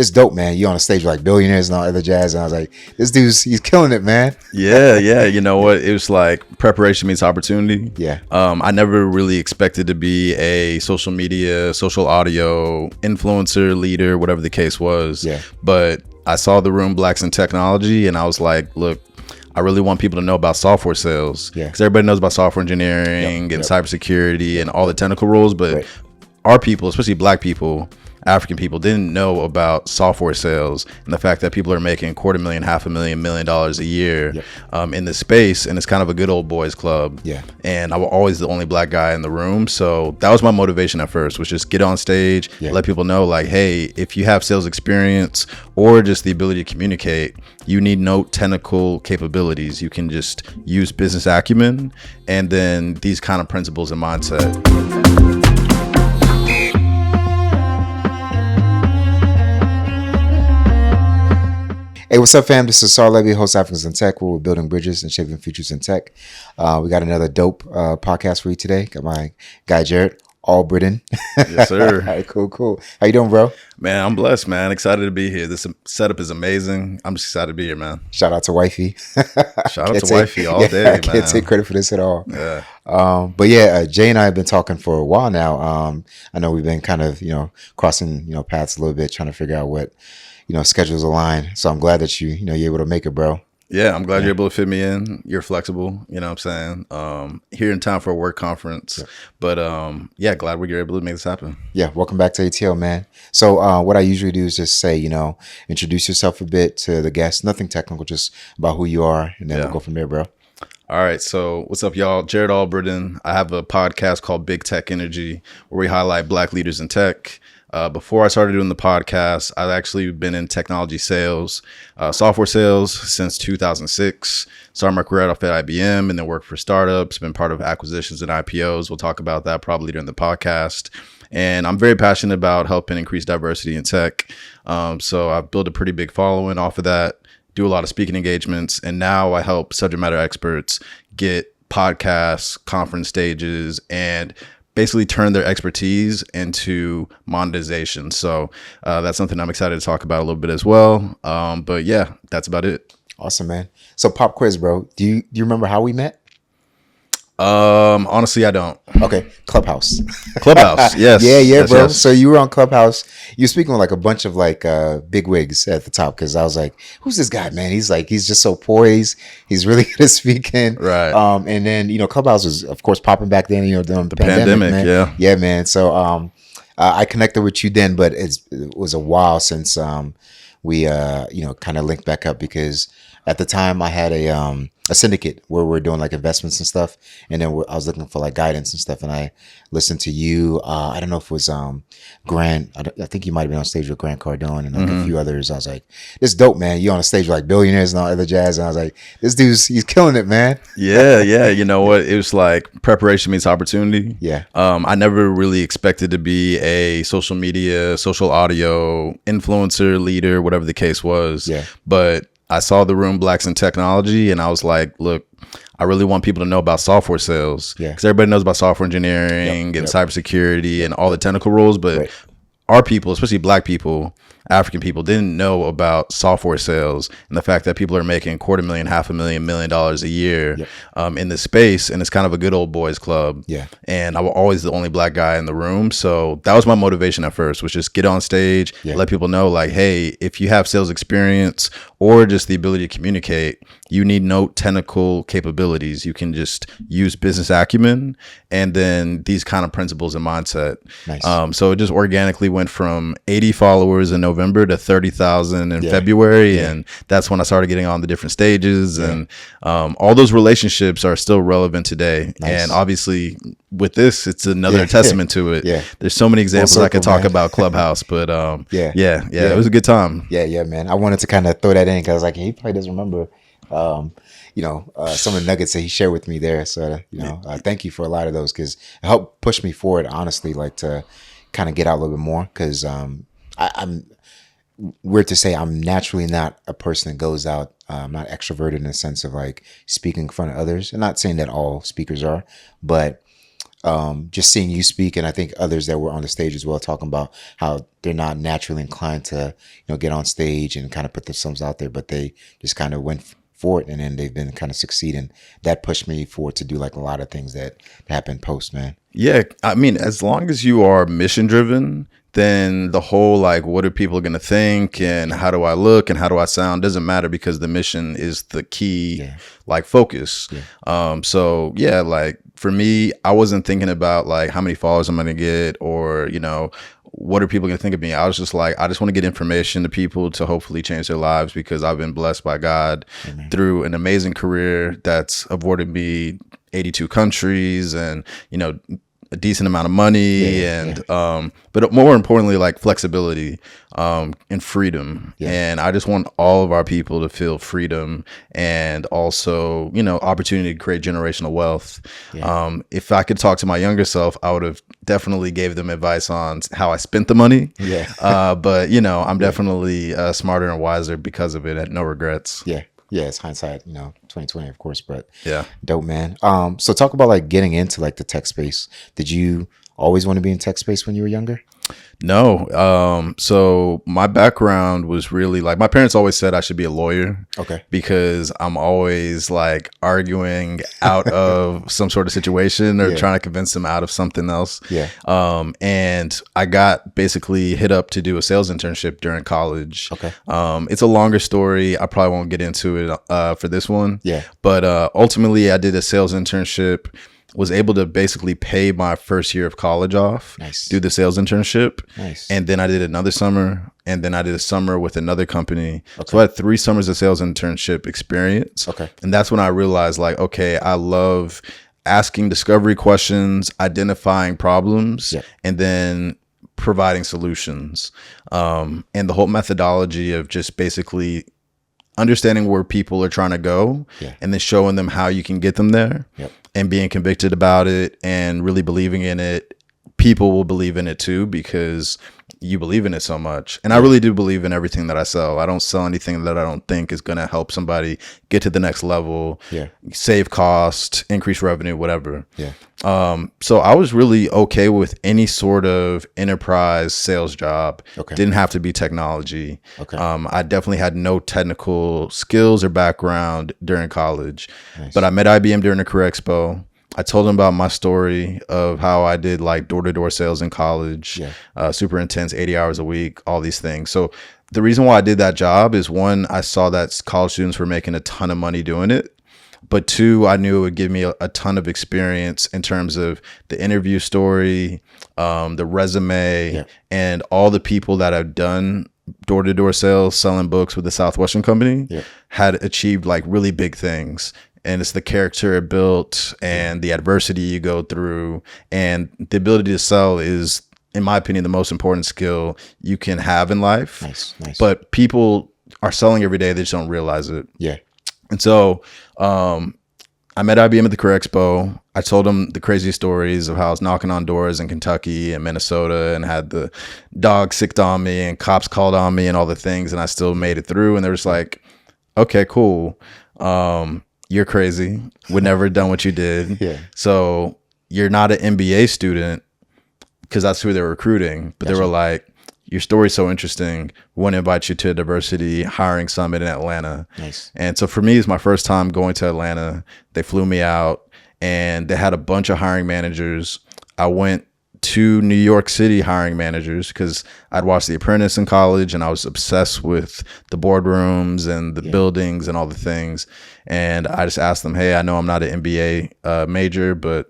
it's dope, man. You on a stage with like billionaires and all other jazz. And I was like, he's killing it, man. Yeah. You know what? It was like preparation meets opportunity. Yeah. I never really expected to be a social media, social audio influencer, leader, whatever the case was. Yeah. But I saw the room Blacks in Technology, and I was like, look, I really want people to know about software sales. Yeah. Because everybody knows about software engineering and cybersecurity and all the technical roles, but Right. our people, especially Black people, African people, didn't know about software sales and the fact that people are making $250,000, $500,000, $1 million a year in this space, and it's kind of a good old boys club. Yeah. And I was always the only Black guy in the room, so that was my motivation at first, was just get on stage, let people know, like, hey, if you have sales experience or just the ability to communicate, you need no technical capabilities. You can just use business acumen and then these kind of principles and mindset. Hey, what's up, fam? This is Sahr Lebbie, host of Africans in Tech, where we're building bridges and shaping futures in tech. We got another dope podcast for you today. Got my guy, Jarrett Albritton. Yes, sir. All right, cool. How you doing, bro? Man, I'm blessed, man. Excited to be here. This setup is amazing. I'm just excited to be here, man. Shout out to Wifey. Shout out to Wifey all day, man. I can't take credit for this at all. Yeah. But yeah, Jay and I have been talking for a while now. I know we've been kind of, crossing, paths a little bit, trying to figure out what, schedules align. So I'm glad that you're able to make it, bro. Yeah, I'm glad you're able to fit me in. You're flexible, you know what I'm saying? Here in town for a work conference. Yeah. But glad we're able to make this happen. Yeah, welcome back to ATL, man. So what I usually do is just say, introduce yourself a bit to the guests. Nothing technical, just about who you are. And then we'll go from there, bro. All right. So what's up, y'all? Jarrett Albritton. I have a podcast called Big Tech Energy, where we highlight Black leaders in tech. Before I started doing the podcast, I've actually been in technology sales, software sales since 2006. Started my career off at IBM and then worked for startups, been part of acquisitions and IPOs. We'll talk about that probably during the podcast. And I'm very passionate about helping increase diversity in tech. So I've built a pretty big following off of that, do a lot of speaking engagements, and now I help subject matter experts get podcasts, conference stages, and basically turn their expertise into monetization. So that's something I'm excited to talk about a little bit as well. But yeah, that's about it. Awesome, man. So pop quiz, bro. Do you remember how we met? Honestly, I don't. Okay. Clubhouse. Yes. Yeah, bro. Yes. So you were on Clubhouse. You were speaking with like a bunch of like big wigs at the top, because I was like, who's this guy, man? He's just so poised. He's really good at speaking. Right. And then, Clubhouse was, of course, popping back then, during the pandemic, man. Yeah. Yeah, man. So I connected with you then, but it was a while since we kind of linked back up, because at the time I had a syndicate where we're doing like investments and stuff, and then I was looking for like guidance and stuff, and I listened to you. I don't know if it was Grant. I think you might have been on stage with Grant Cardone and like a few others. I was like, this is dope, man. You on a stage with like billionaires and all other jazz, and I was like, he's killing it, man. Yeah. You know what? It was like preparation meets opportunity. Yeah. I never really expected to be a social media, social audio influencer, leader, whatever the case was. Yeah. But I saw the room Blacks in Technology, and I was like, look, I really want people to know about software sales. Yeah. Because everybody knows about software engineering and cybersecurity and all the technical roles, but our people, especially Black people, African people, didn't know about software sales and the fact that people are making $250,000, $500,000, $1 million a year in this space, and it's kind of a good old boys club. Yeah. And I was always the only Black guy in the room, so that was my motivation at first, was just get on stage, let people know, like, hey, if you have sales experience or just the ability to communicate, you need no technical capabilities. You can just use business acumen and then these kind of principles and mindset. Nice. So it just organically went from 80 followers in November to 30,000 in February. Yeah. And that's when I started getting on the different stages. Yeah. And all those relationships are still relevant today. Nice. And obviously with this, it's another testament to it. Yeah. There's so many examples I could talk about Clubhouse, but it was a good time. Yeah, man. I wanted to kind of throw that in because I was like, he probably doesn't remember some of the nuggets that he shared with me there. So, thank you for a lot of those, because it helped push me forward, honestly, like to kind of get out a little bit more, because I'm weird to say, I'm naturally not a person that goes out. I'm not extroverted in the sense of like speaking in front of others. I'm not saying that all speakers are, but just seeing you speak, and I think others that were on the stage as well, talking about how they're not naturally inclined to, get on stage and kind of put themselves out there, but they just kind of went for it, and then they've been kind of succeeding. That pushed me forward to do like a lot of things that happened post, man. Yeah, I mean, as long as you are mission driven, then the whole like, what are people going to think and how do I look and how do I sound doesn't matter, because the mission is the key, like focus. So yeah, like for me, I wasn't thinking about like how many followers I'm going to get or, what are people going to think of me? I was just like, I just want to get information to people to hopefully change their lives, because I've been blessed by God through an amazing career that's afforded me 82 countries and, a decent amount of money but more importantly, like flexibility and freedom. And I just want all of our people to feel freedom and also, opportunity to create generational wealth. If I could talk to my younger self, I would have definitely gave them advice on how I spent the money. But, I'm definitely smarter and wiser because of it. I had no regrets. Yeah, it's hindsight, 2020, of course, but yeah, dope, man. So talk about like getting into like the tech space. Did you always want to be in tech space when you were younger? No. So my background was really like, my parents always said I should be a lawyer. Okay. Because I'm always like arguing out of some sort of situation or trying to convince them out of something else. And I got basically hit up to do a sales internship during college. Okay. It's a longer story. I probably won't get into it for this one. But ultimately I did a sales internship, was able to basically pay my first year of college off, do the sales internship. And then I did another summer, and then I did a summer with another company. So I had 3 summers of sales internship experience. And that's when I realized like, okay, I love asking discovery questions, identifying problems, and then providing solutions. And the whole methodology of just basically understanding where people are trying to go and then showing them how you can get them there. And being convicted about it and really believing in it. People will believe in it too, because you believe in it so much. And I really do believe in everything that I sell. I don't sell anything that I don't think is going to help somebody get to the next level, save cost, increase revenue, whatever. So I was really okay with any sort of enterprise sales job. Didn't have to be technology. I definitely had no technical skills or background during college, but I met IBM during the Career Expo. I told them about my story of how I did like door-to-door sales in college, super intense, 80 hours a week, all these things. So the reason why I did that job is, one, I saw that college students were making a ton of money doing it. But 2, I knew it would give me a ton of experience in terms of the interview story, the resume, and all the people that have done door-to-door sales, selling books with the Southwestern Company had achieved like really big things. And it's the character it built and the adversity you go through, and the ability to sell is, in my opinion, the most important skill you can have in life. But people are selling every day. They just don't realize it. And so I met IBM at the Career Expo. I told them the crazy stories of how I was knocking on doors in Kentucky and Minnesota and had the dog sicked on me and cops called on me and all the things, and I still made it through. And they were just like, okay, cool. You're crazy. Would never have done what you did. So you're not an MBA student, because that's who they're recruiting. But they were like, your story's so interesting. We want to invite you to a diversity hiring summit in Atlanta. And so for me, it's my first time going to Atlanta. They flew me out and they had a bunch of hiring managers. I went to New York City hiring managers because I'd watched The Apprentice in college and I was obsessed with the boardrooms and the buildings and all the things. And I just asked them, hey, I know I'm not an MBA major, but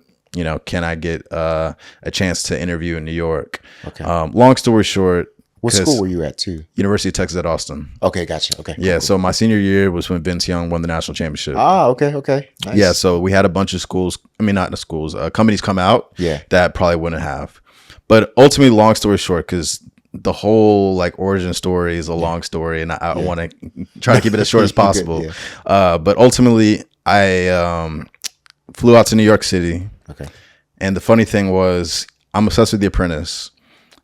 can I get a chance to interview in New York? Long story short, what school were you at too? University of Texas at Austin. Okay, gotcha. Okay. Yeah, cool. So my senior year was when Vince Young won the national championship. Okay. Nice. Yeah, so we had a bunch of schools. I mean, not the schools. Companies come out. That probably wouldn't have. But ultimately, long story short, because the whole like origin story is a long story, and I want to try to keep it as short as possible. But ultimately, I flew out to New York City. And the funny thing was, I'm obsessed with The Apprentice.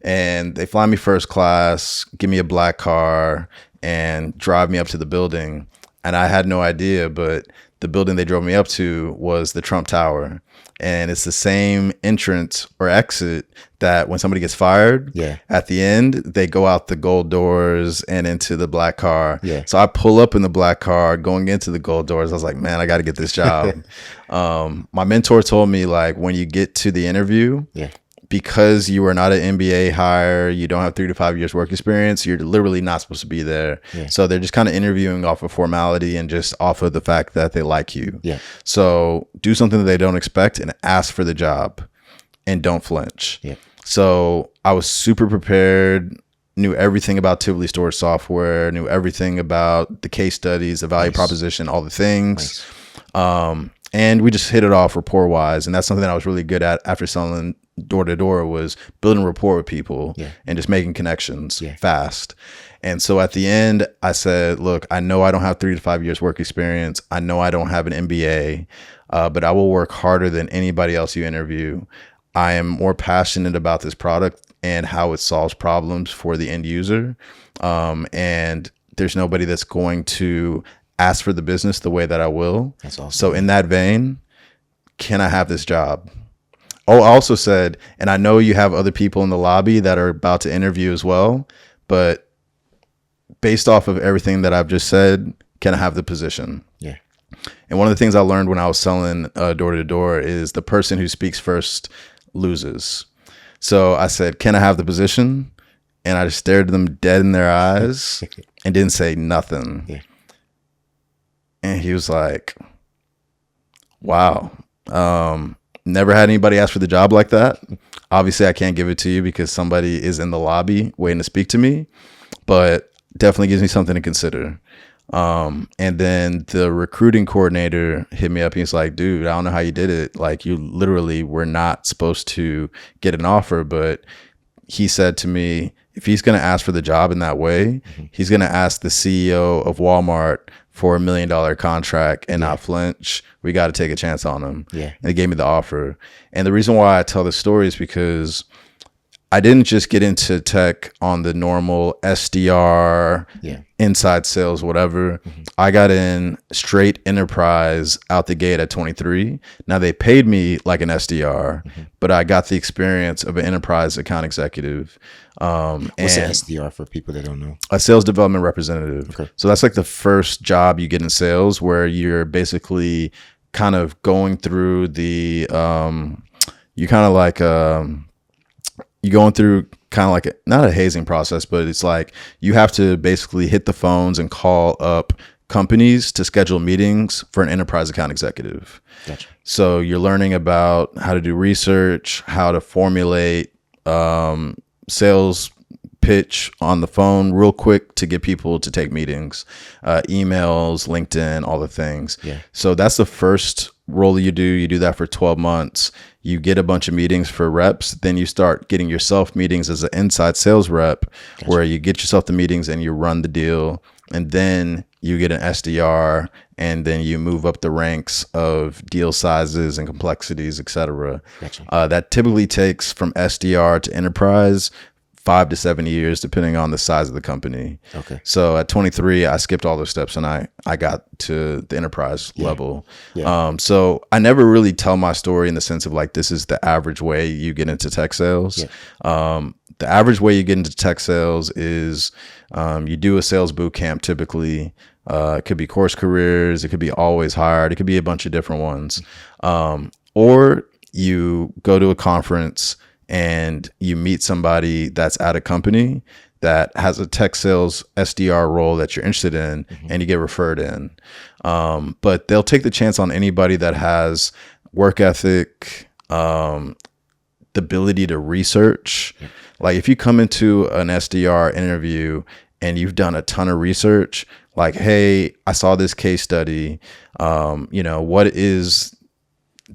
And they fly me first class, give me a black car, and drive me up to the building. And I had no idea, but the building they drove me up to was the Trump Tower. And it's the same entrance or exit that when somebody gets fired, at the end, they go out the gold doors and into the black car. So I pull up in the black car going into the gold doors. I was like, man, I got to get this job. My mentor told me, like, when you get to the interview, because you are not an MBA hire, you don't have 3 to 5 years work experience, you're literally not supposed to be there. So they're just kind of interviewing off of formality and just off of the fact that they like you. So do something that they don't expect and ask for the job and don't flinch. So I was super prepared, knew everything about Tivoli Storage software, knew everything about the case studies, the value proposition, all the things. And we just hit it off rapport wise. And that's something that I was really good at after selling door to door, was building rapport with people and just making connections fast. And so at the end, I said, look, I know I don't have 3 to 5 years work experience. I know I don't have an MBA, but I will work harder than anybody else you interview. I am more passionate about this product and how it solves problems for the end user. And there's nobody that's going to ask for the business the way that I will. That's awesome. So in that vein, can I have this job? Oh, I also said, and I know you have other people in the lobby that are about to interview as well, but based off of everything that I've just said, can I have the position? And one of the things I learned when I was selling door to door is the person who speaks first loses. So I said, can I have the position? And I just stared them dead in their eyes and didn't say nothing. And he was like, wow. Never had anybody ask for the job like that. Obviously, I can't give it to you because somebody is in the lobby waiting to speak to me, but definitely gives me something to consider. And then the recruiting coordinator hit me up. He's like, dude, I don't know how you did it. Like, you literally were not supposed to get an offer. But he said to me, if he's going to ask for the job in that way, he's going to ask the CEO of Walmart for $1 million contract and not flinch. We got to take a chance on him. And he gave me the offer. And the reason why I tell this story is because I didn't just get into tech on the normal SDR, inside sales, whatever. I got in straight enterprise out the gate at 23. Now they paid me like an SDR, but I got the experience of an enterprise account executive. What's an SDR for people that don't know? A sales development representative. So that's like the first job you get in sales, where you're basically kind of going through the, you kind of like, you're going through kind of like not a hazing process, but it's like you have to basically hit the phones and call up companies to schedule meetings for an enterprise account executive. So you're learning about how to do research, how to formulate sales pitch on the phone real quick to get people to take meetings, emails, LinkedIn, all the things. So that's the first role you do. You do that for 12 months. You get a bunch of meetings for reps. Then you start getting yourself meetings as an inside sales rep, where you get yourself the meetings and you run the deal. And then you get an SDR, and then you move up the ranks of deal sizes and complexities, et cetera. That typically takes from SDR to enterprise 5 to 7 years, depending on the size of the company. So at 23, I skipped all those steps and I got to the enterprise level. So I never really tell my story in the sense of like, this is the average way you get into tech sales. The average way you get into tech sales is you do a sales boot camp typically. It could be Course Careers. It could be Always Hired. It could be a bunch of different ones. Or you go to a conference and you meet somebody that's at a company that has a tech sales SDR role that you're interested in, and you get referred in. But they'll take the chance on anybody that has work ethic, the ability to research. Like if you come into an SDR interview and you've done a ton of research, like, hey, I saw this case study, what is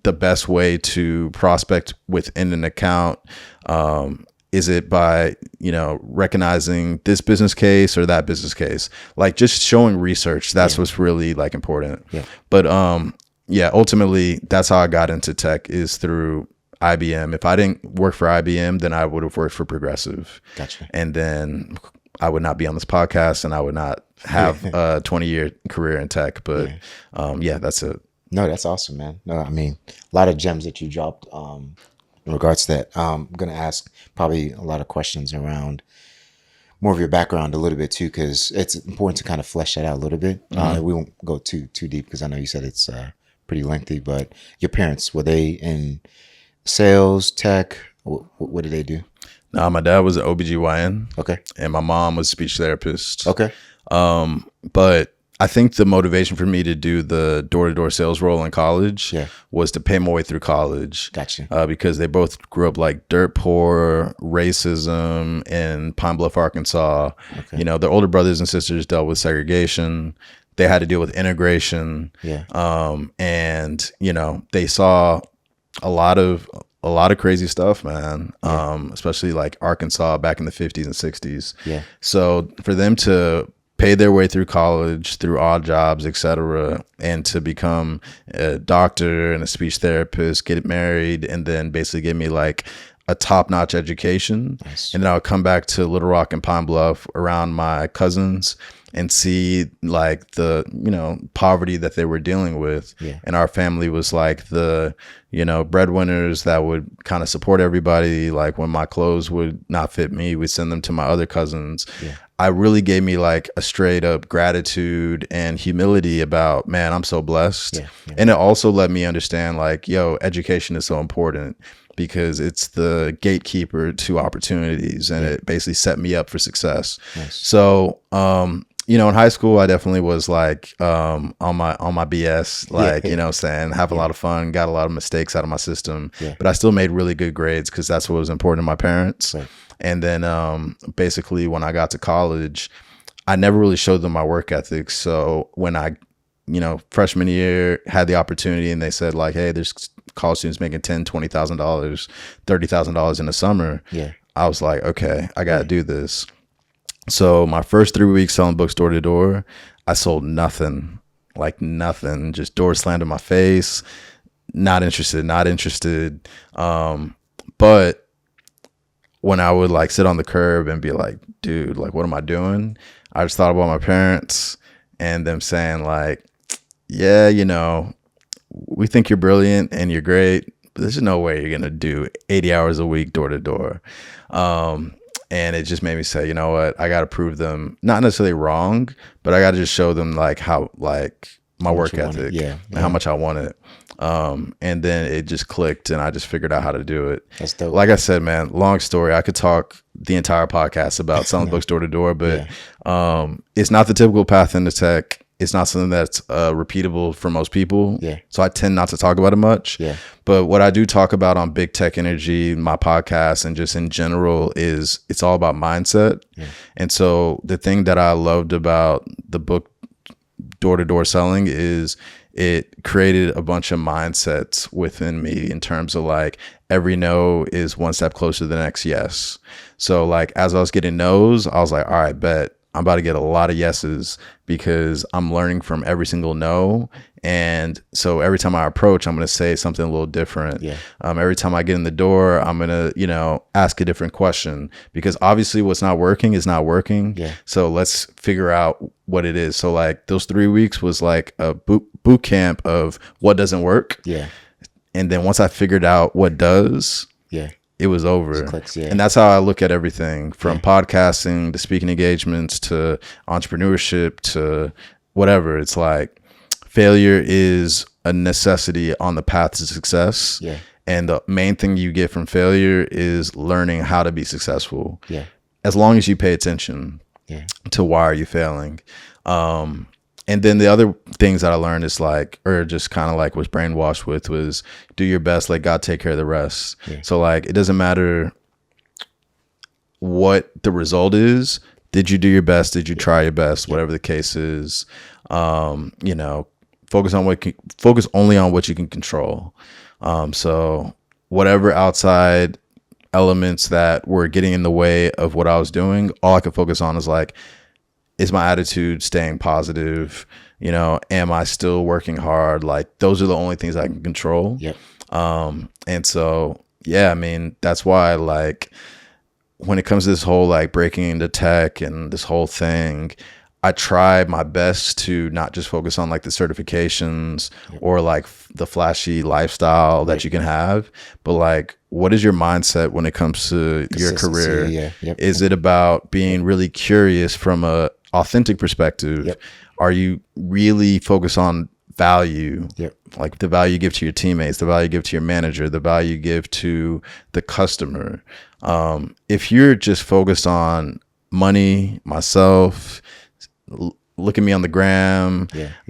the best way to prospect within an account? Is it by, recognizing this business case or that business case? Like just showing research. That's what's really like important. But ultimately that's how I got into tech, is through IBM. If I didn't work for IBM, then I would have worked for Progressive. And then I would not be on this podcast and I would not have a 20-year career in tech. But yeah, that's it. No, that's awesome, man. No, I mean, a lot of gems that you dropped in regards to that. I'm gonna ask probably a lot of questions around more of your background a little bit too, because it's important to kind of flesh that out a little bit. We won't go too deep because I know you said it's pretty lengthy. But your parents, were they in sales, tech? What did they do? Nah, my dad was an OBGYN. Okay. And my mom was a speech therapist. Okay. But I think the motivation for me to do the door-to-door sales role in college was to pay my way through college. Gotcha. Because they both grew up like dirt poor, racism in Pine Bluff, Arkansas. Okay. You know, their older brothers and sisters dealt with segregation. They had to deal with integration. Yeah. And, you know, they saw a lot of crazy stuff, man. Especially like Arkansas back in the 50s and 60s. Yeah. So for them to pay their way through college, through odd jobs, etc., and to become a doctor and a speech therapist, get married, and then basically give me like a top-notch education. Nice. And then I would come back to Little Rock and Pine Bluff around my cousins and see like the, you know, poverty that they were dealing with. Yeah. And our family was like the, you know, breadwinners that would kind of support everybody. Like when my clothes would not fit me, we'd send them to my other cousins. Yeah. I really gave me like a straight up gratitude and humility about, man, I'm so blessed. Yeah. Yeah. And it also let me understand like, yo, education is so important because it's the gatekeeper to opportunities, and it basically set me up for success. Nice. So, you know, in high school, I definitely was like on my BS, like, you know what I'm saying, have a lot of fun, got a lot of mistakes out of my system, but I still made really good grades because that's what was important to my parents. Right. And then basically when I got to college, I never really showed them my work ethic. So when I, you know, freshman year had the opportunity and they said like, hey, there's college students making $10,000, $20,000, $30,000 in the summer. Yeah. I was like, okay, I got to do this. So my first 3 weeks selling books door to door, I sold nothing, like nothing, just doors slammed in my face. Not interested. But when I would like sit on the curb and be like, dude, like, what am I doing? I just thought about my parents and them saying like, yeah, you know, we think you're brilliant and you're great, but there's no way you're going to do 80 hours a week door to door. And it just made me say, you know what, I got to prove them not necessarily wrong, but I got to just show them like how, like my work ethic and how much I want it. And then it just clicked and I just figured out how to do it. That's dope. Like I said, man, long story. I could talk the entire podcast about selling books door to door, but it's not the typical path into tech. It's not something that's repeatable for most people. Yeah. So I tend not to talk about it much. Yeah. But what I do talk about on Big Tech Energy, my podcast, and just in general is it's all about mindset. Yeah. And so the thing that I loved about the book door-to-door selling is it created a bunch of mindsets within me in terms of like every no is one step closer to the next yes. So like as I was getting no's, I was like, all right, bet I'm about to get a lot of yeses because I'm learning from every single no. And so every time I approach, I'm going to say something a little different. Yeah. Every time I get in the door, I'm going to, you know, ask a different question because obviously what's not working is not working. Yeah. So let's figure out what it is. So like those 3 weeks was like a boot camp of what doesn't work. Yeah. And then once I figured out what does, it was over. Clicks, and that's how I look at everything from podcasting to speaking engagements to entrepreneurship to whatever. It's like failure is a necessity on the path to success. Yeah. And the main thing you get from failure is learning how to be successful. Yeah. As long as you pay attention to why are you failing. And then the other things that I learned is like, or just kind of like was brainwashed with was do your best, let God take care of the rest. Yeah. So like, it doesn't matter what the result is. Did you do your best? Did you try your best? Whatever the case is, you know, focus only on what you can control. So whatever outside elements that were getting in the way of what I was doing, all I could focus on is like, is my attitude staying positive? You know, am I still working hard? Like those are the only things I can control. Yep. And so, yeah, I mean, that's why like when it comes to this whole like breaking into tech and this whole thing, I try my best to not just focus on like the certifications or like the flashy lifestyle that you can have, but like, what is your mindset when it comes to your career? Is it about being really curious from a authentic perspective? Are you really focused on value, like the value you give to your teammates, the value you give to your manager, the value you give to the customer? If you're just focused on money, myself, look at me on the gram,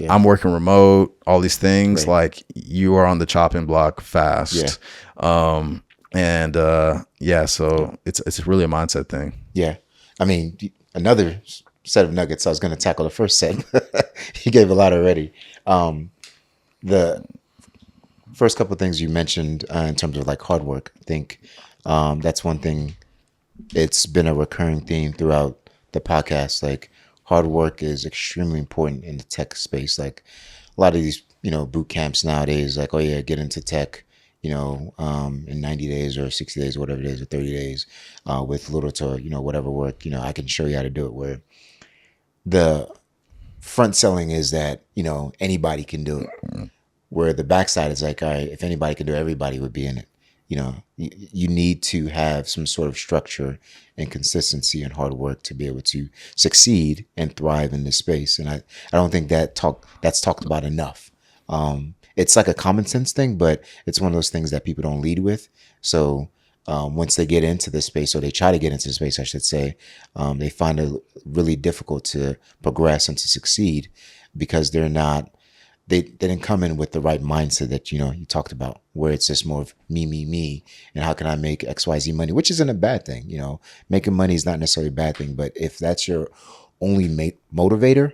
I'm working remote, all these things, like you are on the chopping block fast. So it's really a mindset thing. I mean, another set of nuggets. I was going to tackle the first set. You gave a lot already. The first couple of things you mentioned in terms of like hard work, I think that's one thing. It's been a recurring theme throughout the podcast. Like, hard work is extremely important in the tech space. Like, a lot of these, boot camps nowadays, like, oh yeah, get into tech, in 90 days or 60 days, whatever it is, or 30 days, with little to, whatever work, I can show you how to do it. Where the front selling is that, anybody can do it. Where the backside is like, all right, if anybody can do it, everybody would be in it. You need to have some sort of structure and consistency and hard work to be able to succeed and thrive in this space. And I don't think that's talked about enough. It's like a common sense thing, but it's one of those things that people don't lead with. So once they get into this space, or they try to get into the space, I should say, they find it really difficult to progress and to succeed because they didn't come in with the right mindset that, you talked about, where it's just more of me, and how can I make XYZ money, which isn't a bad thing. Making money is not necessarily a bad thing, but if that's your only motivator,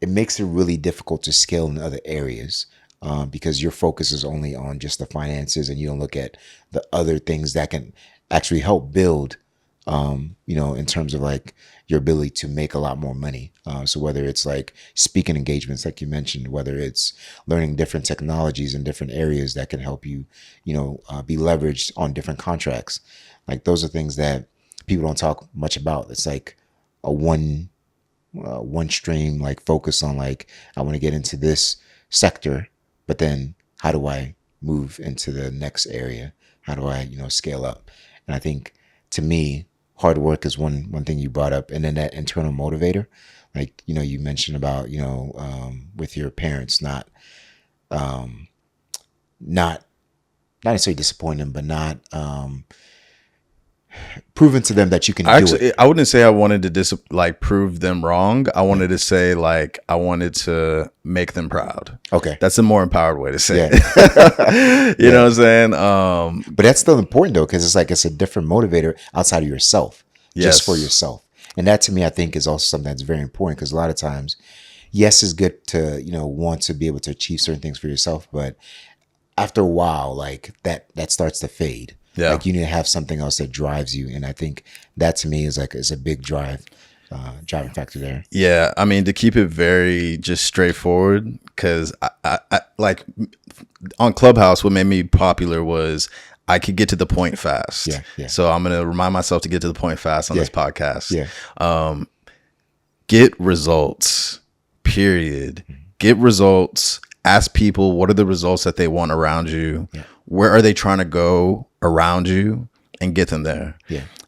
it makes it really difficult to scale in other areas, because your focus is only on just the finances, and you don't look at the other things that can actually help build, in terms of like your ability to make a lot more money. So whether it's like speaking engagements, like you mentioned, whether it's learning different technologies in different areas that can help you, be leveraged on different contracts. Like, those are things that people don't talk much about. It's like a one stream, like, focus on like, I want to get into this sector, but then how do I move into the next area? How do I, scale up? And I think, to me, hard work is one thing you brought up, and then that internal motivator, like, you mentioned about, with your parents, not necessarily disappointing them, but not proving to them that you can do it. I wouldn't say I wanted to prove them wrong. I wanted to say, like, I wanted to make them proud. Okay. That's a more empowered way to say it. You know what I'm saying? But that's still important though, because it's like, it's a different motivator outside of yourself, just for yourself. And that, to me, I think is also something that's very important, because a lot of times, yes, it's good to, want to be able to achieve certain things for yourself, but after a while, like, that starts to fade. Yeah. Like, you need to have something else that drives you. And I think that, to me, is a big driving factor there. Yeah. I mean, to keep it very just straightforward, because I like, on Clubhouse, what made me popular was I could get to the point fast. Yeah. So I'm going to remind myself to get to the point fast on this podcast. Get results, period. Get results. Ask people, what are the results that they want around you? Where are they trying to go around you, and get them there?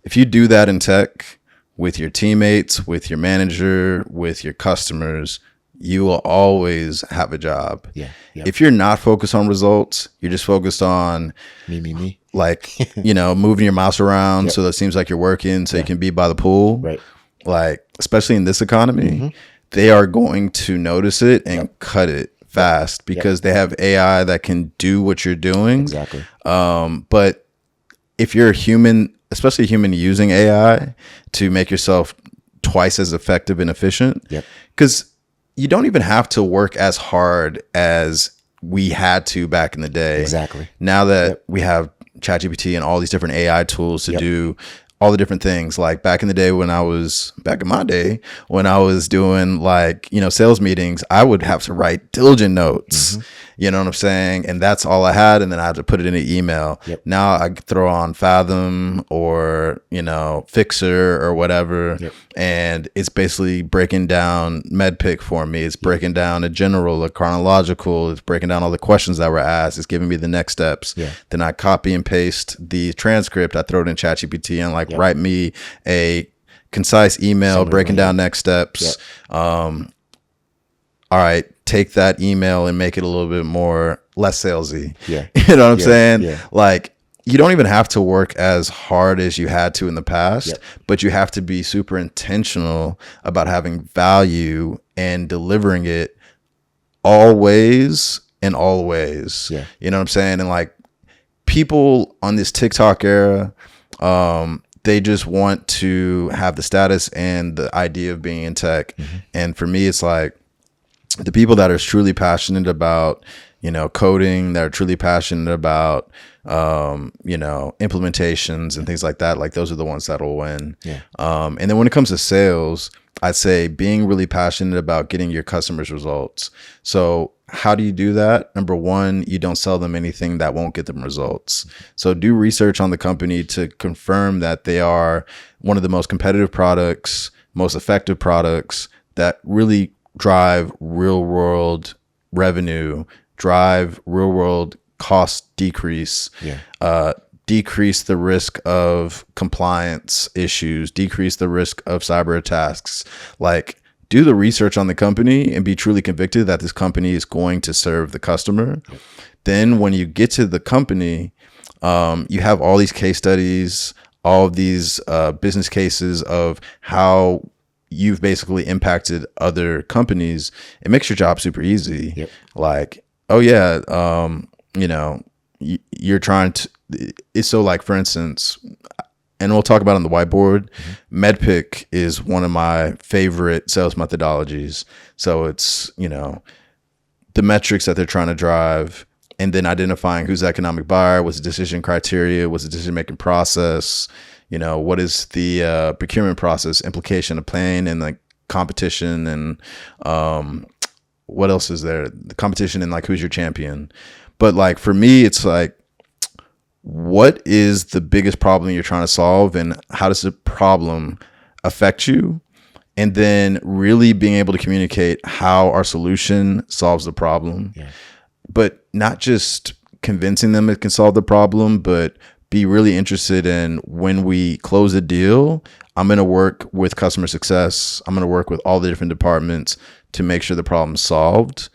If you do that in tech, with your teammates, with your manager, with your customers, you will always have a job. If you're not focused on results, you're just focused on me, like, moving your mouse around so that it seems like you're working, so you can be by the pool. Right. Like, especially in this economy, they are going to notice it and cut it fast, because they have AI that can do what you're doing. Exactly. But if you're a human, especially a human using AI to make yourself twice as effective and efficient, because you don't even have to work as hard as we had to back in the day. Exactly. Now that we have ChatGPT and all these different AI tools to do all the different things. Like, back in the day, back in my day, when I was doing, like, sales meetings, I would have to write diligent notes, You know what I'm saying? And that's all I had. And then I had to put it in an email. Yep. Now I throw on Fathom or, Fixer or whatever. Yep. And it's basically breaking down MedPick for me. It's breaking down a general, a chronological. It's breaking down all the questions that were asked. It's giving me the next steps. Yeah. Then I copy and paste the transcript. I throw it in ChatGPT and write me a concise email Summary, breaking down next steps. All right, take that email and make it a little bit less salesy. Yeah. You know what I'm saying? Yeah. Like, you don't even have to work as hard as you had to in the past, Yep. but you have to be super intentional about having value and delivering it always and always. Yeah. You know what I'm saying? And like, people on this TikTok era, they just want to have the status and the idea of being in tech. Mm-hmm. And for me, it's like, the people that are truly passionate about, coding, that are truly passionate about, implementations and things like that, like those are the ones that'll win. Yeah. And then when it comes to sales, I'd say being really passionate about getting your customers results. So how do you do that? Number one, you don't sell them anything that won't get them results. So do research on the company to confirm that they are one of the most competitive products, most effective products that really drive real world revenue, drive real world cost decrease, decrease the risk of compliance issues, decrease the risk of cyber attacks. Like, do the research on the company and be truly convicted that this company is going to serve the customer. Then when you get to the company, you have all these case studies, all of these business cases of how you've basically impacted other companies. It makes your job super easy. Yep. Like, oh yeah, you're trying to, it's so like, for instance, and we'll talk about it on the whiteboard, MedPick is one of my favorite sales methodologies. So it's, the metrics that they're trying to drive, and then identifying who's the economic buyer, what's the decision criteria, what's the decision-making process, what is the procurement process, implication of playing and like competition, and what else is there? The competition and like who's your champion. But like, for me, it's like, what is the biggest problem you're trying to solve, and how does the problem affect you? And then really being able to communicate how our solution solves the problem, but not just convincing them it can solve the problem, but be really interested in, when we close a deal, I'm going to work with customer success. I'm going to work with all the different departments to make sure the problem's solved.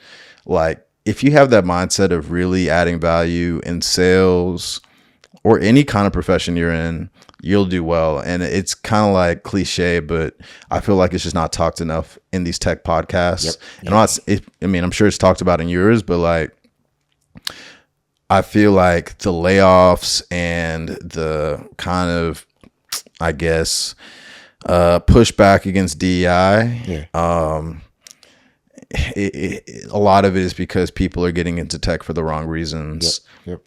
Like, if you have that mindset of really adding value in sales or any kind of profession you're in, you'll do well. And it's kind of like cliche, but I feel like it's just not talked enough in these tech podcasts. And I'm sure it's talked about in yours, but like, I feel like the layoffs and the kind of, I guess, pushback against DEI, a lot of it is because people are getting into tech for the wrong reasons.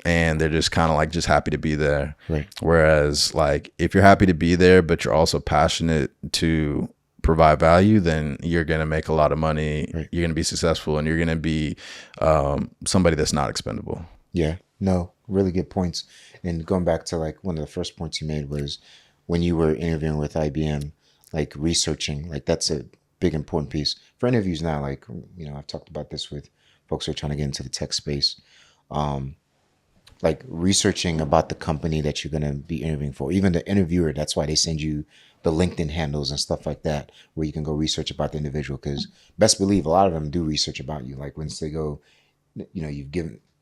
And they're just kind of like just happy to be there. Right. Whereas like, if you're happy to be there, but you're also passionate to provide value, then you're going to make a lot of money. Right. You're going to be successful, and you're going to be somebody that's not expendable. Yeah, no, really good points. And going back to like one of the first points you made was when you were interviewing with IBM, like researching, like that's a big important piece for interviews now. Like, I've talked about this with folks who are trying to get into the tech space. Like researching about the company that you're going to be interviewing for, even the interviewer. That's why they send you the LinkedIn handles and stuff like that, where you can go research about the individual. Because best believe a lot of them do research about you. Like once they go, you've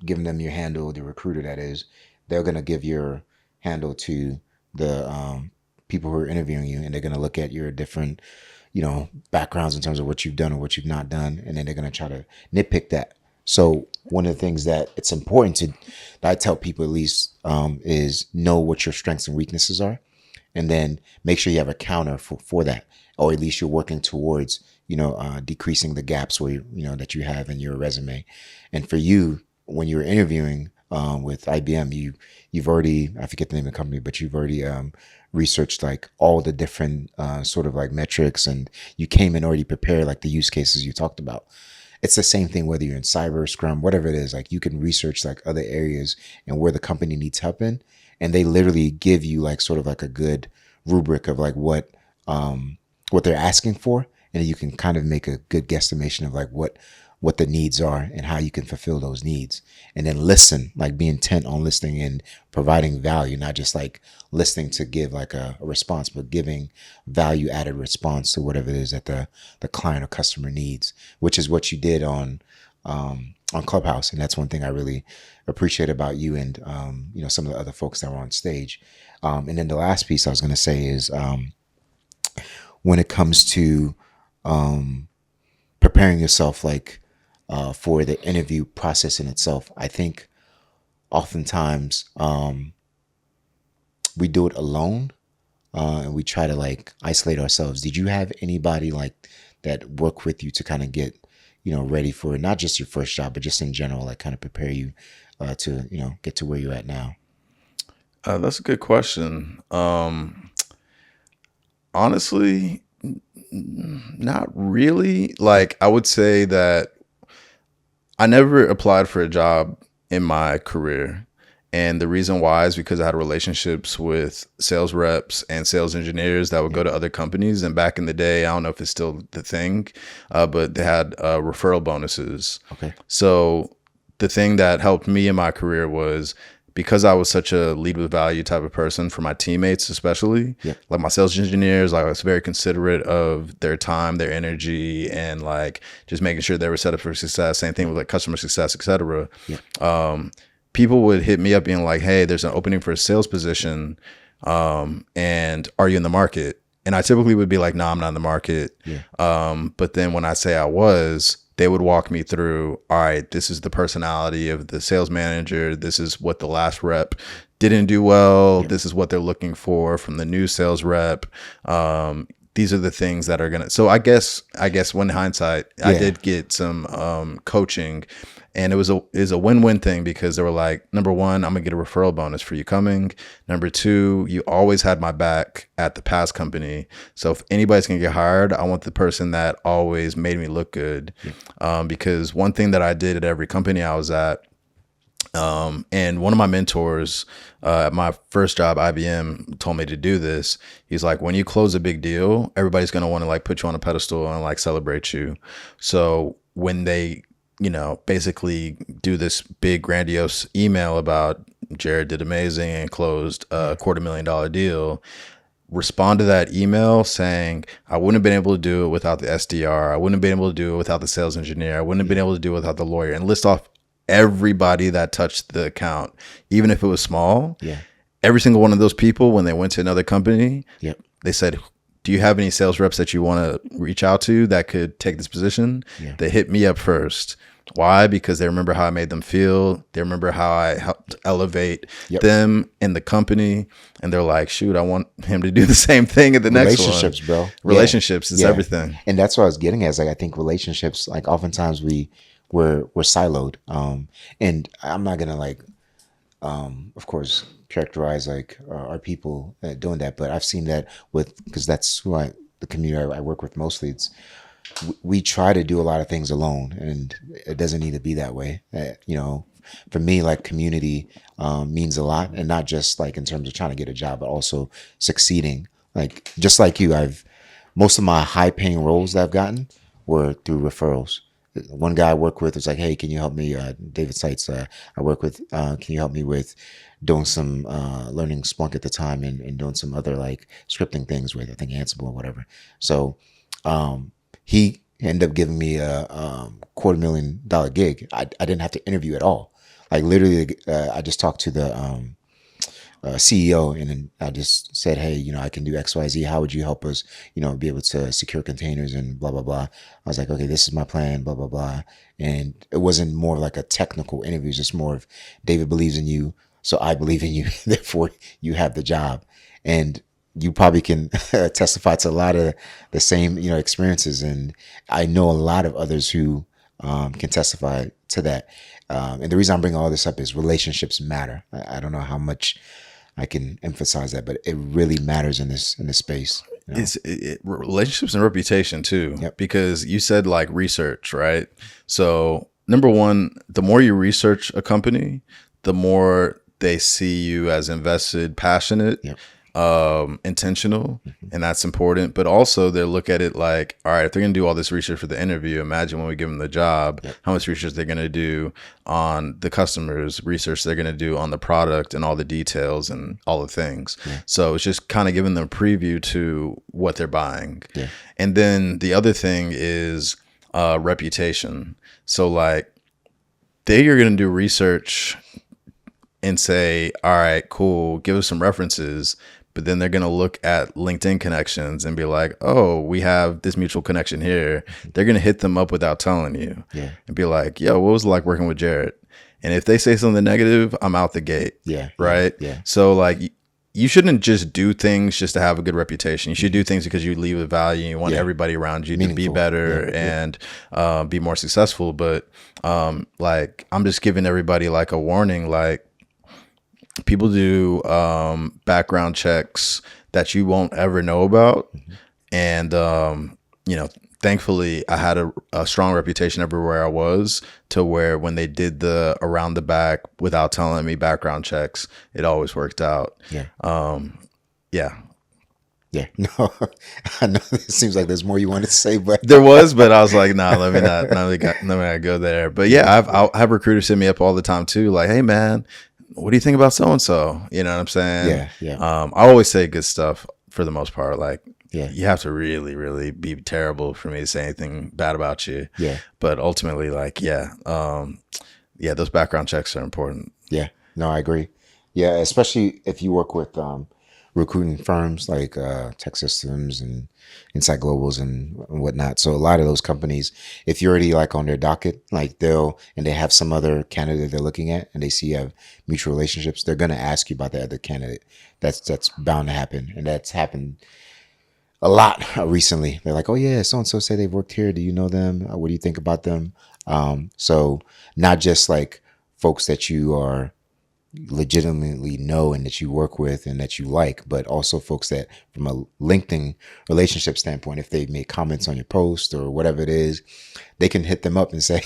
given them your handle, the recruiter that is, they're going to give your handle to the people who are interviewing you, and they're going to look at your different, backgrounds in terms of what you've done or what you've not done, and then they're going to try to nitpick that. So one of the things that it's important that I tell people at least is know what your strengths and weaknesses are, and then make sure you have a counter for that, or at least you're working towards, decreasing the gaps where, that you have in your resume. And for you, when you're interviewing with IBM, you've already, I forget the name of the company, but you've already researched like all the different sort of like metrics, and you came in already prepared, like the use cases you talked about. it's the same thing whether you're in cyber, Scrum, whatever it is. Like you can research like other areas and where the company needs help in, and they literally give you like sort of like a good rubric of like what they're asking for, and you can kind of make a good guesstimation of like what the needs are and how you can fulfill those needs. And then listen, like be intent on listening and providing value, not just like listening to give like a response, but giving value added response to whatever it is that the client or customer needs, which is what you did on Clubhouse. And that's one thing I really appreciate about you and some of the other folks that were on stage. And then the last piece I was going to say is when it comes to preparing yourself like for the interview process in itself, I think oftentimes we do it alone and we try to like isolate ourselves. Did you have anybody like that work with you to kind of get ready for not just your first job, but just in general, like kind of prepare you to get to where you're at now? That's a good question. Honestly, not really. Like, I would say that I never applied for a job in my career. And the reason why is because I had relationships with sales reps and sales engineers that would go to other companies. And back in the day, I don't know if it's still the thing, but they had referral bonuses. Okay. So the thing that helped me in my career was because I was such a lead with value type of person for my teammates, especially like my sales engineers, I was very considerate of their time, their energy, and like just making sure they were set up for success. Same thing with like customer success, etc. People would hit me up being like, hey, there's an opening for a sales position. And are you in the market? And I typically would be like, no, I'm not in the market. But then when I say I was, they would walk me through, all right, this is the personality of the sales manager. This is what the last rep didn't do well. This is what they're looking for from the new sales rep. These are the things that are gonna. So I guess when in hindsight, I did get some coaching, and it was a win-win thing because they were like, number one, I'm gonna get a referral bonus for you coming. Number two, you always had my back at the past company. So if anybody's gonna get hired, I want the person that always made me look good. Because one thing that I did at every company I was at, and one of my mentors at my first job, IBM, told me to do this. He's like, when you close a big deal, everybody's going to want to like put you on a pedestal and like celebrate you. So when they, basically do this big grandiose email about Jarrett did amazing and closed a $250,000 deal, respond to that email saying, I wouldn't have been able to do it without the SDR. I wouldn't have been able to do it without the sales engineer. I wouldn't have been able to do it without the lawyer, and list off everybody that touched the account, even if it was small. Every single one of those people, when they went to another company, they said, do you have any sales reps that you want to reach out to that could take this position? They hit me up first. Why? Because they remember how I made them feel. They remember how I helped elevate them in the company. And they're like, shoot, I want him to do the same thing at the next one. Relationships, bro. Relationships is everything. And that's what I was getting at. Is like, I think relationships, like oftentimes we're siloed. And I'm not going to like, of course, characterize like our people doing that. But I've seen that because that's who the community I work with mostly. We try to do a lot of things alone, and it doesn't need to be that way. For me, like community means a lot, and not just like in terms of trying to get a job, but also succeeding. Like just like you, most of my high paying roles that I've gotten were through referrals. One guy I work with was like, hey, can you help me? David Seitz, I work with, can you help me with doing some learning Splunk at the time and doing some other like scripting things with, I think, Ansible or whatever. So he ended up giving me a $250,000 gig. I didn't have to interview at all. Like literally, I just talked to the CEO, and then I just said, hey, I can do X, Y, Z. How would you help us, be able to secure containers and blah, blah, blah. I was like, okay, this is my plan, blah, blah, blah. And it wasn't more of like a technical interview. It was just more of David believes in you, so I believe in you. Therefore, you have the job. And you probably can testify to a lot of the same, experiences. And I know a lot of others who can testify to that. And the reason I'm bringing all this up is relationships matter. I don't know how much I can emphasize that, but it really matters in this space. You know? Relationships and reputation too, Yep. because you said like research, right? So number one, the more you research a company, the more they see you as invested, passionate, Yep. intentional, and that's important. But also they look at it like, all right, if they're going to do all this research for the interview, imagine when we give them the job, Yep. how much research they're going to do on the customers, research they're going to do on the product and all the details and all the things. Yeah. So it's just kind of giving them a preview to what they're buying. Yeah. And then the other thing is reputation. So like they are going to do research and say, all right, cool, give us some references. But then they're going to look at LinkedIn connections and be like, oh, we have this mutual connection here. They're going to hit them up without telling you and be like, yo, what was it like working with Jarrett? And if they say something negative, I'm out the gate. Yeah. Right. Yeah. So like you shouldn't just do things just to have a good reputation. You should do things because you leave a value. You want everybody around you to be better and be more successful. But like I'm just giving everybody like a warning, like, people do background checks that you won't ever know about. And, you know, thankfully I had a strong reputation everywhere I was, to where when they did the around the back without telling me background checks, it always worked out. Yeah. Yeah. Yeah. No, I know it seems like there's more you wanted to say, but There was, but I was like, nah, let me not go there. But yeah, I have recruiters hit me up all the time too. Like, hey man, what do you think about so-and-so? You know what I'm saying? Yeah. Yeah. I always say good stuff for the most part. Like, Yeah. you have to really, really be terrible for me to say anything bad about you. Yeah. But ultimately, like, those background checks are important. Yeah. No, I agree. Yeah. Especially if you work with recruiting firms like Tech Systems and Insight Globals and whatnot. So a lot of those companies, if you're already like on their docket, like they have some other candidate they're looking at and they see you have mutual relationships, they're going to ask you about the other candidate. That's bound to happen. And that's happened a lot recently. They're like, oh yeah, so-and-so say they've worked here. Do you know them? What do you think about them? So not just like folks that you are legitimately know and that you work with and that you like, but also folks that from a LinkedIn relationship standpoint, if they make comments on your post or whatever it is, they can hit them up and say,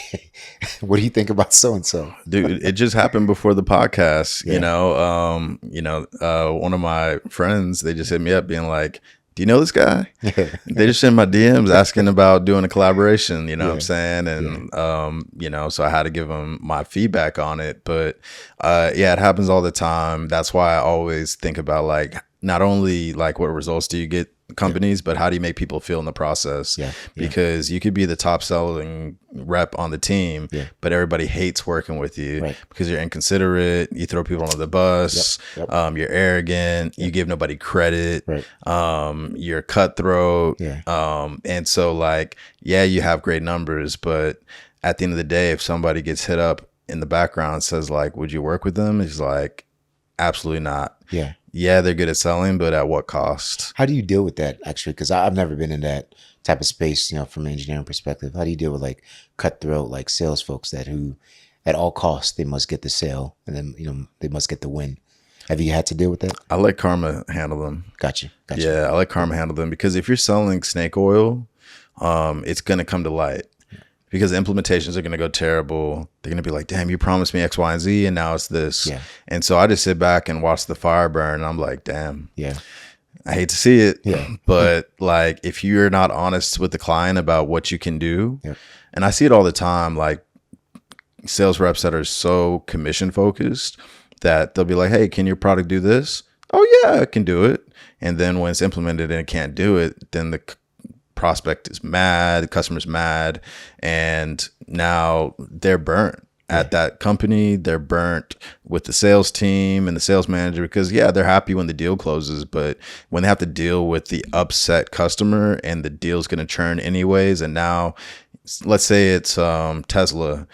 what do you think about so-and-so? Dude, it just happened before the podcast. One of my friends, they just hit me up being like, do you know this guy? They just sent my DMs asking about doing a collaboration, you know what I'm saying? And, so I had to give them my feedback on it. But it happens all the time. That's why I always think about like, not only like what results do you get companies, but how do you make people feel in the process? Because you could be the top selling rep on the team, but everybody hates working with you because you're inconsiderate, you throw people under the bus, you're arrogant, you give nobody credit, you're cutthroat. And so like, you have great numbers, but at the end of the day, if somebody gets hit up in the background and says like, would you work with them? It's like, absolutely not. They're good at selling, but at what cost? How do you deal with that actually? Because I've never been in that type of space, from an engineering perspective. How do you deal with like cutthroat, like sales folks that who at all costs, they must get the sale and then, they must get the win. Have you had to deal with that? I let karma handle them. Gotcha. Yeah, I let karma handle them because if you're selling snake oil, it's going to come to light. Because the implementations are going to go terrible. They're going to be like, damn, you promised me X, Y, and Z, and now it's this. And so I just sit back and watch the fire burn, and I'm like, damn. I hate to see it. But like, if you're not honest with the client about what you can do, and I see it all the time, like sales reps that are so commission focused that they'll be like, hey, can your product do this? Oh, yeah, it can do it. And then when it's implemented and it can't do it, then the prospect is mad, the customer's mad, and now they're burnt at that company. They're burnt with the sales team and the sales manager because they're happy when the deal closes, but when they have to deal with the upset customer and the deal's going to churn anyways, and now let's say it's Tesla,